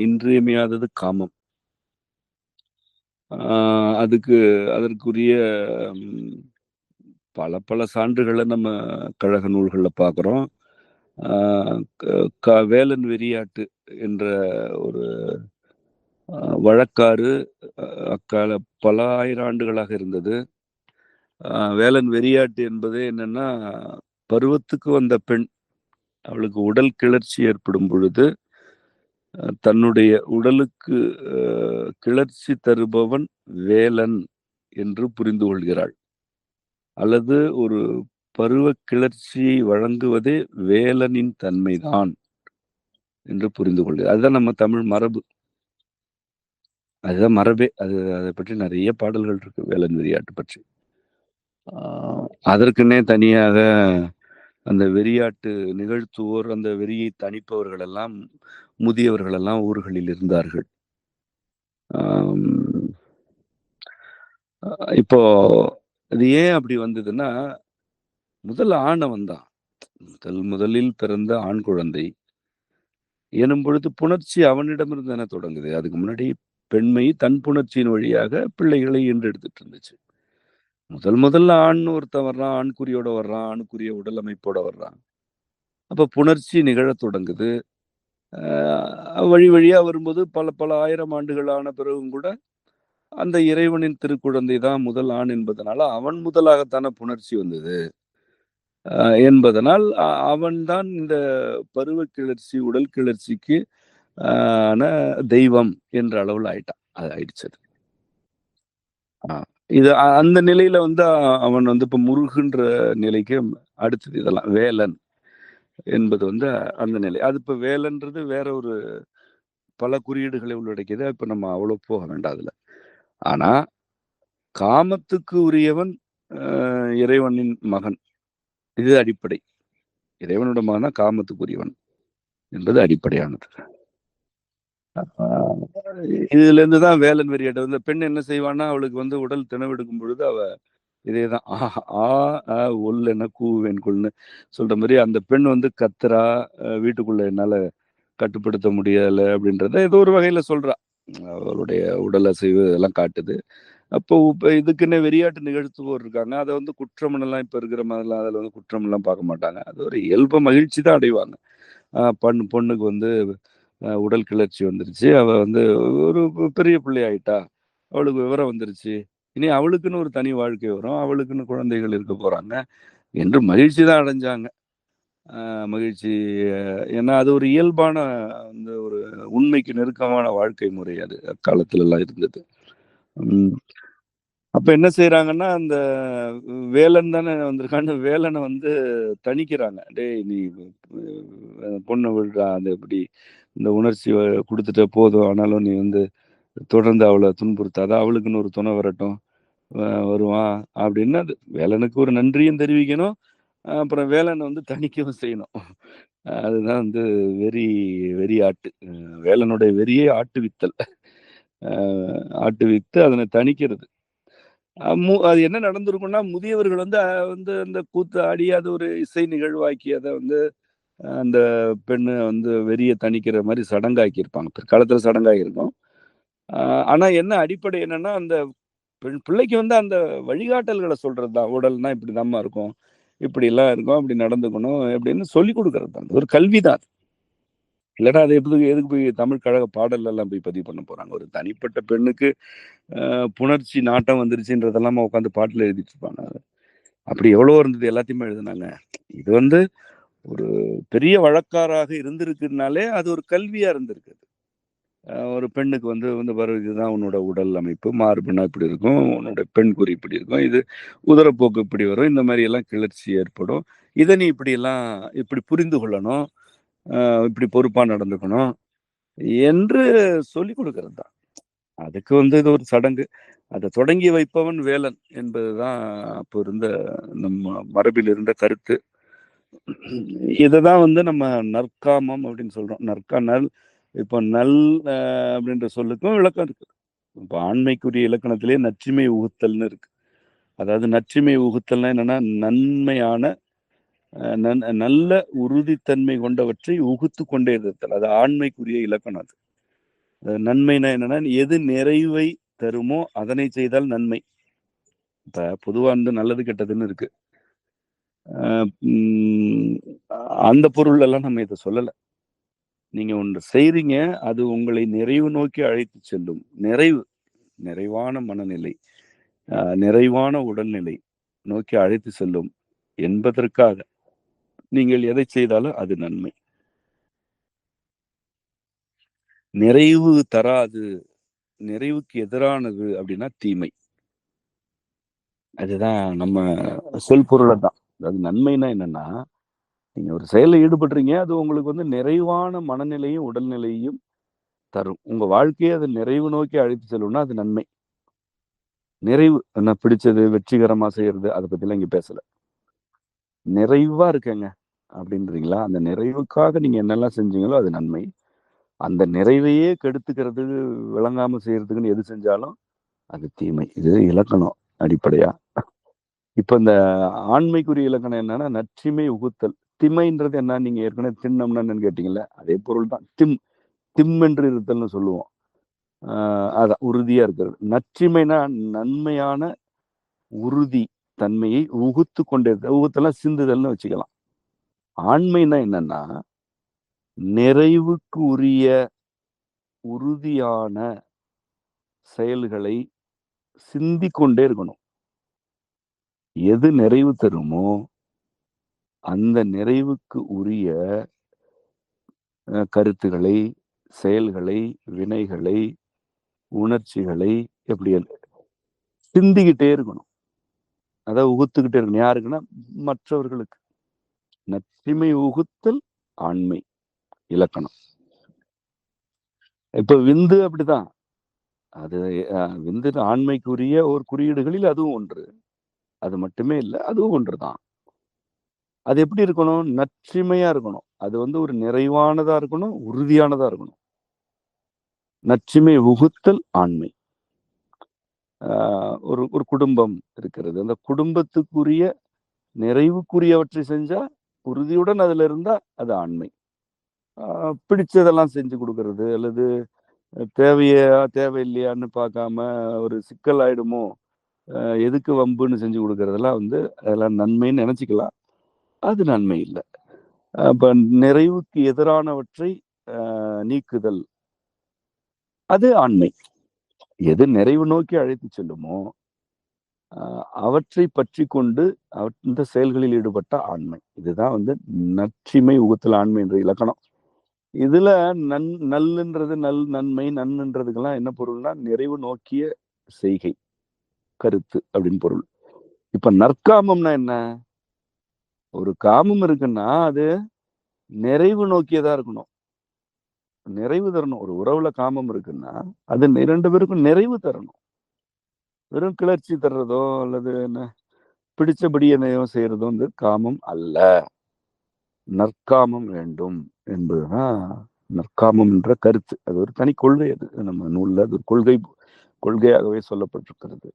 இன்றியமையாதது காமம். ஆ அதுக்கு அதற்குரிய ம் பல சான்றுகள நம்ம கழக நூல்கள்ல பார்க்குறோம். ஆ வேலன் வெறியாட்டு என்ற ஒரு வழக்காறு அக்கால பல 1000 ஆண்டுகளாக இருந்தது. வேலன் வெறியாட்டு என்பது என்னன்னா, பருவத்துக்கு வந்த பெண், அவளுக்கு உடல் கிளர்ச்சி ஏற்படும் பொழுது, தன்னுடைய உடலுக்கு கிளர்ச்சி தருபவன் வேலன் என்று புரிந்து கொள்கிறாள். அல்லது ஒரு பருவ கிளர்ச்சியை வழங்குவதே வேலனின் தன்மைதான் என்று புரிந்து கொள்கிறார். அதுதான் நம்ம தமிழ் மரபு. அதுதான் மரபே. அத பற்றி நெறைய பாடல்கள் இருக்கு. வேலன் வெறியாட்டு பற்றி. ஆ அதற்குன்னே தனியாக அந்த வெறியாட்டு நிகழ்த்துவோர், அந்த வெறியை தணிப்பவர்கள் எல்லாம், முதியவர்கள் எல்லாம் ஊர்களில் இருந்தார்கள். ஆம். இப்போ அது ஏன் அப்படி வந்ததுன்னா, முதல் ஆணவன் தான். முதலில் பிறந்த ஆண் குழந்தை எனும் பொழுது புணர்ச்சி அவனிடமிருந்து தானே தொடங்குது. அதுக்கு முன்னாடி பெண்மை தன் புணர்ச்சியின் வழியாக பிள்ளைகளை ஈன்றெடுத்துட்டு இருந்துச்சு. முதல்ல ஆண்ன்னு ஒருத்தன் வர்றான், ஆண்குறியோட வர்றான், ஆணுக்குரிய உடல் அமைப்போட வர்றான். அப்ப புணர்ச்சி நிகழத் தொடங்குது. வழி வழியா வரும்போது பல 1000 ஆண்டுகள் ஆன பிறகும் கூட, அந்த இறைவனின் திருக்குழந்தை தான் முதல் ஆண் என்பதனால, அவன் முதலாகத்தான புணர்ச்சி வந்தது. என்பதனால் அவன்தான் இந்த பருவ கிளர்ச்சி, உடல் கிளர்ச்சிக்கு ஆன தெய்வம் என்ற அளவுல ஆயிட்டான். அது ஆயிடுச்சு அது. ஆ. இது அந்த நிலையில வந்து அவன் வந்து இப்ப முருகுன்ற நிலைக்கு அடுத்தது இதெல்லாம். வேலன் என்பது வந்து அந்த நிலை. அது இப்ப வேலன்றது வேற ஒரு பல குறியீடுகளை உள்ளடக்கியது. இப்ப நம்ம அவ்வளோ போக வேண்டாம் அதுல. ஆனா, காமத்துக்கு உரியவன் இறைவனின் மகன். இது அடிப்படை. இறைவனோட மகன் தான் காமத்துக்கு உரியவன் என்பது அடிப்படையானது. ஆ இதுலேருந்து தான் வேலன் வெறியாட்ட வந்து பெண் என்ன செய்வான்னா, அவளுக்கு வந்து உடல் திணவெடுக்கும் பொழுது அவ இதேதான். ஆ, அ, ஒல் என கூவேன் கொல்ன்னு சொல்ற மாரி அந்த பெண் வந்து கத்துறா, வீட்டுக்குள்ள என்னால கட்டுப்படுத்த முடியல அப்படின்றத ஏதோ ஒரு வகையில சொல்றா. அவளுடைய உடல் அசைவு இதெல்லாம் காட்டுது. அப்போ இப்ப இதுக்குன்னே வெறியாட்டு நிகழ்த்துவோர் இருக்காங்க. அத வந்து குற்றம்னெல்லாம் இப்ப இருக்கிற மாதிரிலாம் அதுல வந்து குற்றம்லாம் பார்க்க மாட்டாங்க. அது ஒரு இயல்பு மகிழ்ச்சி தான் அடைவாங்க. பொண்ணுக்கு வந்து உடல் கிளர்ச்சி வந்துருச்சு. அவ வந்து ஒரு பெரிய பிள்ளை ஆயிட்டா. அவளுக்கு விவரம் வந்துருச்சு. இனி அவளுக்குன்னு ஒரு தனி வாழ்க்கை வரும். அவளுக்குன்னு குழந்தைகள் இருக்க போறாங்க என்று மகிழ்ச்சி தான் அடைஞ்சாங்க. மகிழ்ச்சி. ஏன்னா அது ஒரு இயல்பான வந்து ஒரு உண்மைக்கு நெருக்கமான வாழ்க்கை முறை அது அக்காலத்துலலாம் இருந்தது. ம். அப்ப என்ன செய்றாங்கன்னா, அந்த வேலன் தானே வந்திருக்கான்னு வேலன வந்து தணிக்கிறாங்க. "டேய் நீ பொண்ண விட்றா. அது எப்படி இந்த உணர்ச்சி குடுத்துட்ட போதும். ஆனாலும் நீ வந்து தொடர்ந்து அவள துன்புறுத்தாத. அவளுக்குன்னு ஒரு துணை வரட்டும். வருவான்." அப்படின்னு அது வேலனுக்கு ஒரு நன்றியும் தெரிவிக்கணும். அப்புறம் வேலன வந்து தணிக்கவும் செய்யணும். அதுதான் வந்து வெறி வெறி ஆட்டு. வேலனுடைய வெறியே ஆட்டுவித்தல். அ ஆட்டுவித்து அதனை தணிக்கிறது. அது என்ன நடந்திருக்கும்னா, முதியவர்கள் வந்து வந்து அந்த கூத்து ஆடி அது ஒரு இசை நிகழ்வாக்கி அத வந்து அந்த பெண்ண வந்து வெறிய தணிக்கிற மாரி சடங்காக்கியிருப்பாங்க. பிற்காலத்துல சடங்காகியிருக்கும். அ ஆனா என்ன அடிப்படை என்னன்னா, அந்த பிள்ளைக்கு வந்து அந்த வழிகாட்டல்கள சொல்றது தான். உடல்னா இப்படிதாம்மா இருக்கும். இப்படிலாம் இருக்கும். அப்படி நடந்துக்கணும் அப்படின்னு சொல்லிக் குடுக்கறது தான். ஒரு கல்வி தான் அது. இல்லன்னா அது எதுக்கு போய் தமிழ் கழக பாடல்லலாம் போய் பதிவு பண்ண போறாங்க. ஒரு தனிப்பட்ட பெண்ணுக்கு புணர்ச்சி நாட்டம் வந்துருச்சுன்றதெல்லாமா உட்காந்து பாட்டுல எழுதிட்டு இருப்பாங்க. அப்படி எவ்வளவோ இருந்தது எல்லாத்தையுமே எழுதுனாங்க. இது வந்து ஒரு பெரிய வழக்காறாக இருந்திருக்குனாலே, அது ஒரு கல்வியா இருந்திருக்கு. ஒரு பெண்ணுக்கு வந்து வந்து பாரு இதுதான் உன்னோட உடல் அமைப்பு. மார்புனா இப்படி இருக்கும். உன்னோட பெண் குறி இப்படி இருக்கும். இது உதரப்போக்கு இப்படி வரும். இந்த மாரி எல்லாம் கிளர்ச்சி ஏற்படும். இத நீ இப்படியெல்லாம் இப்படி புரிந்து கொள்ளணும். அ இப்படி பொறுப்பா நடந்துக்கணும். என்று சொல்லிக் குடுக்கிறது தான். அதுக்கு வந்து இது ஒரு சடங்கு. அத தொடங்கி வைப்பவன் வேலன் என்பதுதான் அப்போ இருந்த நம்ம மரபில் இருந்த கருத்து. இததான் வந்து நம்ம நற்காமம் அப்படின்னு சொல்றோம். இப்போ நல் அ அப்படின்ற சொல்லுக்கும் விளக்கம் இருக்கு. இப்போ ஆண்மைக்குரிய இலக்கணத்திலேயே நற்றிமை உகுத்தல்னு இருக்கு. அதாவது நற்றிமை உகுத்தல்னா என்னன்னா, நன்மையான நல்ல உறுதித்தன்மை கொண்டவற்றை உகுத்துக் கொண்டே இருத்தல். அது ஆண்மைக்குரிய இலக்கணம் அது. நன்மைனா என்னன்னா, எது நிறைவை தருமோ அதனை செய்தால் நன்மை. இப்ப பொதுவா வந்து நல்லது, கெட்டதுன்னு இருக்கு. அ ம் அந்த பொருள்லலாம் நம்ம இத சொல்லல. நீங்க ஒன்று செய்றீங்க, அது உங்களை நிறைவு நோக்கி அழைத்துச் செல்லும். நிறைவான மனநிலை, நிறைவான உடல்நிலை நோக்கி அழைத்து செல்லும் என்பதற்காக நீங்கள் எதைச் செய்தாலும் அது நன்மை. நிறைவு தராது, நிறைவுக்கு எதிரானது அப்படின்னா தீமை. அதுதான் நம்ம சொல் பொருள் அதான். அதாவது நன்மைன்னா என்னன்னா, நீங்க ஒரு செயல்ல ஈடுபடுறீங்க, அது உங்களுக்கு வந்து நிறைவான மனநிலையும், உடல்நிலையும் தரும். உங்க வாழ்க்கைய அது நிறைவு நோக்கி அழைத்து செல்லும்னா, அது நன்மை. நிறைவு என்ன பிடிச்சது, வெற்றிகரமா செய்யறது, அத பத்திலாம் இங்க பேசல. நிறைவா இருக்கேங்க அப்படின்றீங்களா? அந்த நிறைவுக்காக நீங்க என்னெல்லாம் செஞ்சீங்களோ அது நன்மை. அந்த நிறைவையே கெடுத்துக்கிறது, விளங்காம செய்யறதுக்குன்னு எது செஞ்சாலும் அது தீமை. இது இலக்கணம் அடிப்படையா. இப்ப இந்த ஆண்மைக்குரிய இலக்கணம் என்னன்னா, நற்றிமை உகுத்தல். திமைன்றது என்ன? நீங்க ஏற்கனவே திண்ணம்னா என்னன்னு கேட்டீங்கல்ல? அதே பொருள் தான். திம்மென்று இருத்தல்னு சொல்லுவோம். அ அதான் உறுதியா இருக்கிறது. நற்றிமைனா நன்மையான உறுதி தன்மையை உகுத்துக் கொண்டே உகுத்தல்னா சிந்துதல்னு வச்சுக்கலாம். ஆண்மைன்னா என்னன்னா, நிறைவுக்கு உரிய உறுதியான செயல்களை சிந்திக் கொண்டே இருக்கணும். எது நிறைவு தருமோ, அந்த நிறைவுக்கு உரிய கருத்துக்களை, செயல்களை, வினைகளை, உணர்ச்சிகளை எப்படி சிந்திக்கிட்டே இருக்கணும். அதாவது உகுத்துக்கிட்டே இருக்கணும். யாருக்குன்னா, மற்றவர்களுக்கு. நற்றிமை உகுத்தல் ஆண்மை இலக்கணம். இப்ப விந்து அப்படிதான். அது விந்து ஆண்மைக்குரிய ஒரு குறியீடுகளில் அதுவும் ஒன்று. அது மட்டுமே இல்ல. அதுவும் ஒன்றுதான். அது எப்படி இருக்கணும்? நற்றிமையா இருக்கணும். அது வந்து ஒரு நிறைவானதா இருக்கணும், உறுதியானதா இருக்கணும். நற்றிமை உகுத்தல் ஆண்மை. ஆ ஒரு ஒரு குடும்பம் இருக்கிறது. அந்த குடும்பத்துக்குரிய நிறைவுக்குரியவற்றை செஞ்சா, உறுதியுடன் அதுல இருந்தா அது ஆண்மை. ஆ பிடிச்சதெல்லாம் செஞ்சு குடுக்கறது, அல்லது தேவையில்லையான்னு பார்க்காம ஒரு சிக்கல் ஆயிடுமோ, எதுக்கு வம்புன்னு செஞ்சு குடுக்கறதெல்லாம் வந்து அதெல்லாம் நன்மைன்னு நெனச்சுக்கலாம். அது நன்மை இல்ல. அப்ப நிறைவுக்கு எதிரானவற்றை நீக்குதல். அது ஆண்மை. எது நிறைவு நோக்கி அழைத்துச் செல்லுமோ, அவற்றை பற்றி கொண்டு இந்த செயல்களில் ஈடுபட்ட ஆண்மை. இதுதான் வந்து நற்றிமை உகுத்தல் ஆண்மை என்ற இலக்கணம். இதுல நல்லுன்றது நன்மை, நன்னுன்றதுக்கெல்லாம் என்ன பொருள்னா நிறைவு நோக்கிய செய்கை, கருத்து அப்படின்னு பொருள். இப்ப நற்காமம்னா என்ன? ஒரு காமம் இருக்குன்னா அது நிறைவு நோக்கியதா இருக்கணும், நிறைவு தரணும். ஒரு உறவுல காமம் இருக்குன்னா அது 2 பேருக்கும் நிறைவு தரணும். வெறும் கிளர்ச்சி தர்றதோ அல்லது என்ன பிடிச்சபடி என்னையோ செய்யறதோ வந்து காமம் அல்ல. நற்காமம் வேண்டும் என்பதுதான் நற்காமம் என்ற கருத்து. அது ஒரு தனி கொள்கை. அது நம்ம நூல்ல அது ஒரு கொள்கையாகவே சொல்லப்பட்டிருக்கிறது.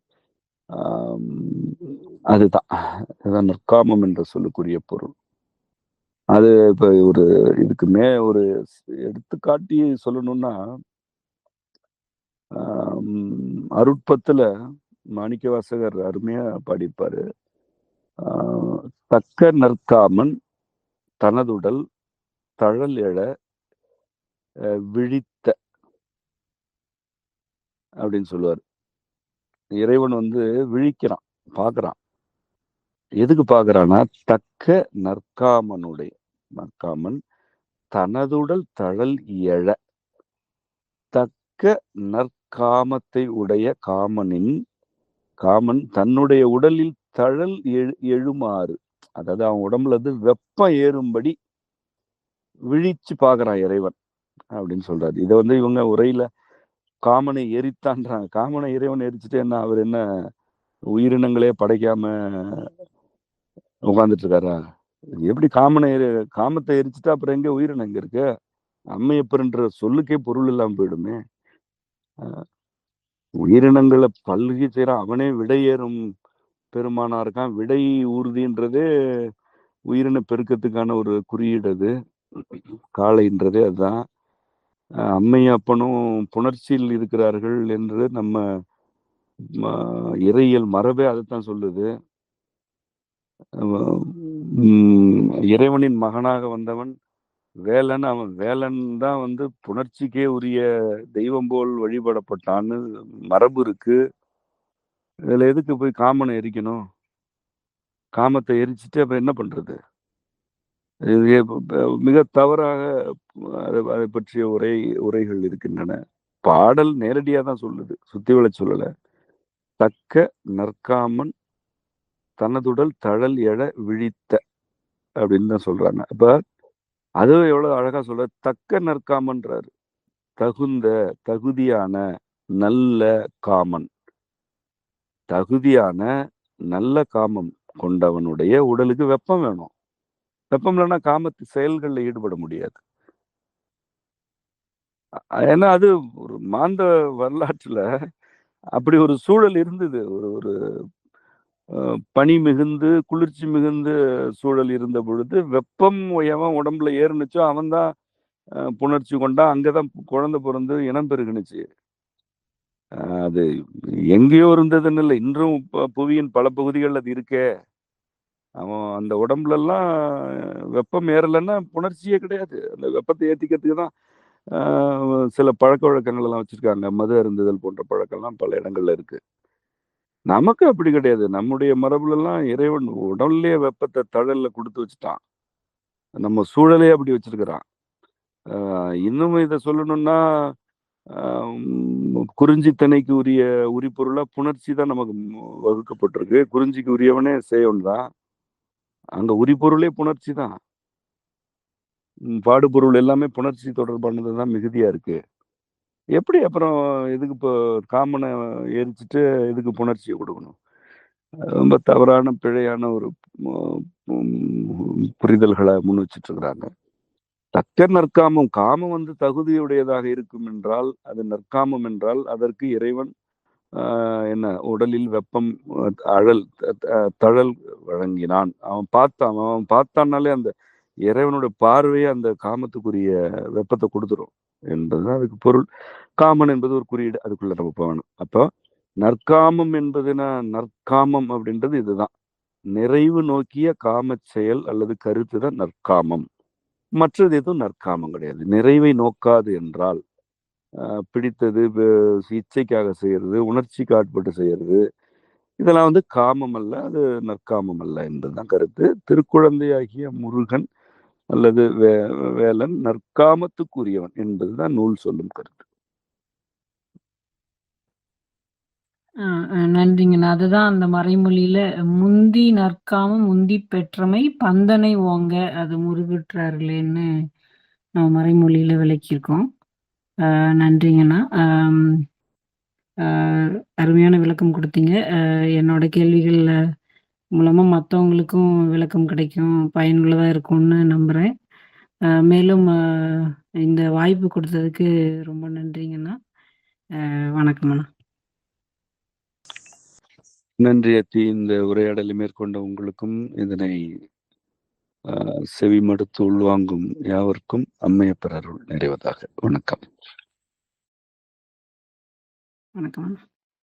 அதுதான் நற்காமம் என்ற சொல்லுக்குரிய பொருள். அது இப்ப இதுக்கு ஒரு எடுத்துக்காட்டி சொல்லணும்னா, அருட்பத்துல மாணிக்கவாசகர் அருமையா பாடியிருப்பாரு. தக்க நற்காமன் தனதுடல் தழல் எழ விழித்த அப்படின்னு சொல்லுவார். இறைவன் வந்து விழிக்கிறான், பாக்குறான். எதுக்கு பாக்குறான்னா, தக்க நற்காமன் தனதுடல் தழல் எழ, தக்க நற்காமத்தை உடைய காமன் தன்னுடைய உடலில் தழல் எழுமாறு, அதாவது அவன் உடம்புல இருந்து வெப்பம் ஏறும்படி விழிச்சு பாக்குறான் இறைவன் அப்படின்னு சொல்றாரு. இதை வந்து இவங்க உரையில காமனை எரித்தான்றாங்க. காமனை இறைவன் எரிச்சுட்டு என்ன, அவர் என்ன உயிரினங்களே படைக்காம உட்கார்ந்துட்டு இருக்காரா? எப்படி காமத்தை எரிச்சுட்டா அப்புறம் எங்க உயிரினம் எங்க இருக்கு? அம்மையப்பர்ன்ற சொல்லுக்கே பொருள் இல்லாம போயிடுமே. உயிரினங்களை பல்கி செய்யறான். அவனே விடையேறும் பெருமானா இருக்கான். விடை ஊர்தின்றதே உயிரின பெருக்கத்துக்கான ஒரு குறியீடு. அது காளைன்றதே அதுதான். அம்மையப்பனும் புணர்ச்சியில் இருக்கிறார்கள் என்று நம்ம இறையியல் மரபே அதைத்தான் சொல்லுது. இறைவனின் மகனாக வந்தவன் வேலன். அவன் வேலன் தான் வந்து புணர்ச்சிக்கே உரிய தெய்வம் போல் வழிபடப்பட்டான்னு மரபு இருக்கு. இதுல எதுக்கு போய் காமனை எரிக்கணும்? காமத்தை எரிச்சுட்டு அப்ப என்ன பண்றது? மிக தவறாக அதை பற்றிய உரைகள் இருக்கின்றன. பாடல் நேரடியா தான் சொல்லுது, சுத்தி விளை சொல்லல. தக்க நற்காமன் தனதுடல் தழல் எழ விழித்த அப்படின்னு தான் சொல்றாங்க. அப்ப அது எவ்வளவு அழகா சொல்ற. தக்க நற்காமன்றாரு. தகுதியான நல்ல காமன், தகுதியான நல்ல காமம் கொண்டவனுடைய உடலுக்கு வெப்பம் வேணும். வெப்பம் இல்லைன்னா காமத்து செயல்களில் ஈடுபட முடியாது. ஏன்னா அது ஒரு மாந்த வரலாற்றுல அப்படி ஒரு சூழல் இருந்தது. ஒரு பனி மிகுந்து குளிர்ச்சி மிகுந்த சூழல் இருந்த பொழுது வெப்பம் எவன் உடம்புல ஏறுனுச்சோ அவன் தான் புணர்ச்சி கொண்டா. அங்கதான் குழந்தை பிறந்து இனம் பெருகுனுச்சு. அது எங்கேயோ இருந்ததுன்னு இல்லை, இன்றும் புவியின் பல பகுதிகள் அது இருக்கே. அவன் அந்த உடம்புல எல்லாம் வெப்பம் ஏறலைன்னா புணர்ச்சியே கிடையாது. அந்த வெப்பத்தை ஏற்றிக்கிறதுக்கு தான் சில பழக்க வழக்கங்கள் எல்லாம் வச்சிருக்காங்க. மது அருந்துதல் போன்ற பழக்கம்லாம் பல இடங்கள்ல இருக்கு. நமக்கு அப்படி கிடையாது. நம்முடைய மரபுல எல்லாம் இறைவன் உடல்லே வெப்பத்தை தழல்ல கொடுத்து வச்சுட்டான். நம்ம சூழலே அப்படி வச்சிருக்கிறான். இன்னும் இதை சொல்லணும்னா, குறிஞ்சி திணைக்கு உரிய உரிப்பொருளா புணர்ச்சி தான் நமக்கு வகுக்கப்பட்டிருக்கு. குறிஞ்சிக்கு உரியவனே சேவன் தான். அங்க உரிப்பொருளே புணர்ச்சி தான். பாடுபொருள் எல்லாமே புணர்ச்சி தொடர்பானதுதான் மிகுதியா இருக்கு. எப்படி அப்புறம் எதுக்கு இப்போ காமனை எரிச்சுட்டு எதுக்கு புணர்ச்சியை கொடுக்கணும்? ரொம்ப தவறான பிழையான ஒரு புரிதல்களை முன் வச்சிட்டு இருக்கிறாங்க. தக்க நற்காமம், காமம் வந்து தகுதியுடையதாக இருக்கும் என்றால் அது நற்காமம் என்றால் அதற்கு இறைவன் என்ன உடலில் வெப்பம் தழல் வழங்கினான். அவன் பார்த்தான்னாலே அந்த இறைவனோட பார்வையை அந்த காமத்துக்குரிய வெப்பத்தை கொடுத்துரும் என்பதுதான் அதுக்கு பொருள். காமன் என்பது ஒரு குறியீடு, அதுக்குள்ள நம்ம போகணும். அப்போ நற்காமம் என்பதுனா, நற்காமம் அப்படின்றது இதுதான். நிறைவு நோக்கிய காம செயல் அல்லது கருத்து தான் நற்காமம். மற்றது எதுவும் நற்காமம் கிடையாது. நிறைவை நோக்காது என்றால் பிடித்தது இச்சைக்காக செய்யறது, உணர்ச்சிக்கு ஆட்பட்டு செய்யறது, இதெல்லாம் வந்து காமம் அல்ல, அது நற்காமம் அல்ல என்பதுதான் கருத்து. திருக்குழந்தையாகிய முருகன் அல்லது வேலன் நற்காமத்துக்குரியவன் என்பதுதான் நூல் சொல்லும் கருத்து. நன்றிங்கண்ணா. அதுதான் அந்த மறைமொழியில முந்தி நற்காமம் முந்தி பெற்றமை பந்தனை ஓங்க அது முருகுற்றார்களேன்னு நம்ம மறைமொழியில விளக்கியிருக்கோம். நன்றிங்கண்ணா. அருமையான விளக்கம் கொடுத்தீங்க. என்னோட கேள்விகள் மூலமா மற்றவங்களுக்கும் விளக்கம் கிடைக்கும், பயனுள்ளதா இருக்கும்னு நம்புறேன். மேலும் இந்த வாய்ப்பு கொடுத்ததுக்கு ரொம்ப நன்றிங்கண்ணா. வணக்கம்ண்ணா. நன்றி அத்தி. இந்த உரையாடலை மேற்கொண்ட உங்களுக்கும் இதனை செவிமடுத்து உள்வாங்கும் யாவருக்கும் அம்மையப்பர் அருள் நிறைவதாக. வணக்கம். வணக்கம்.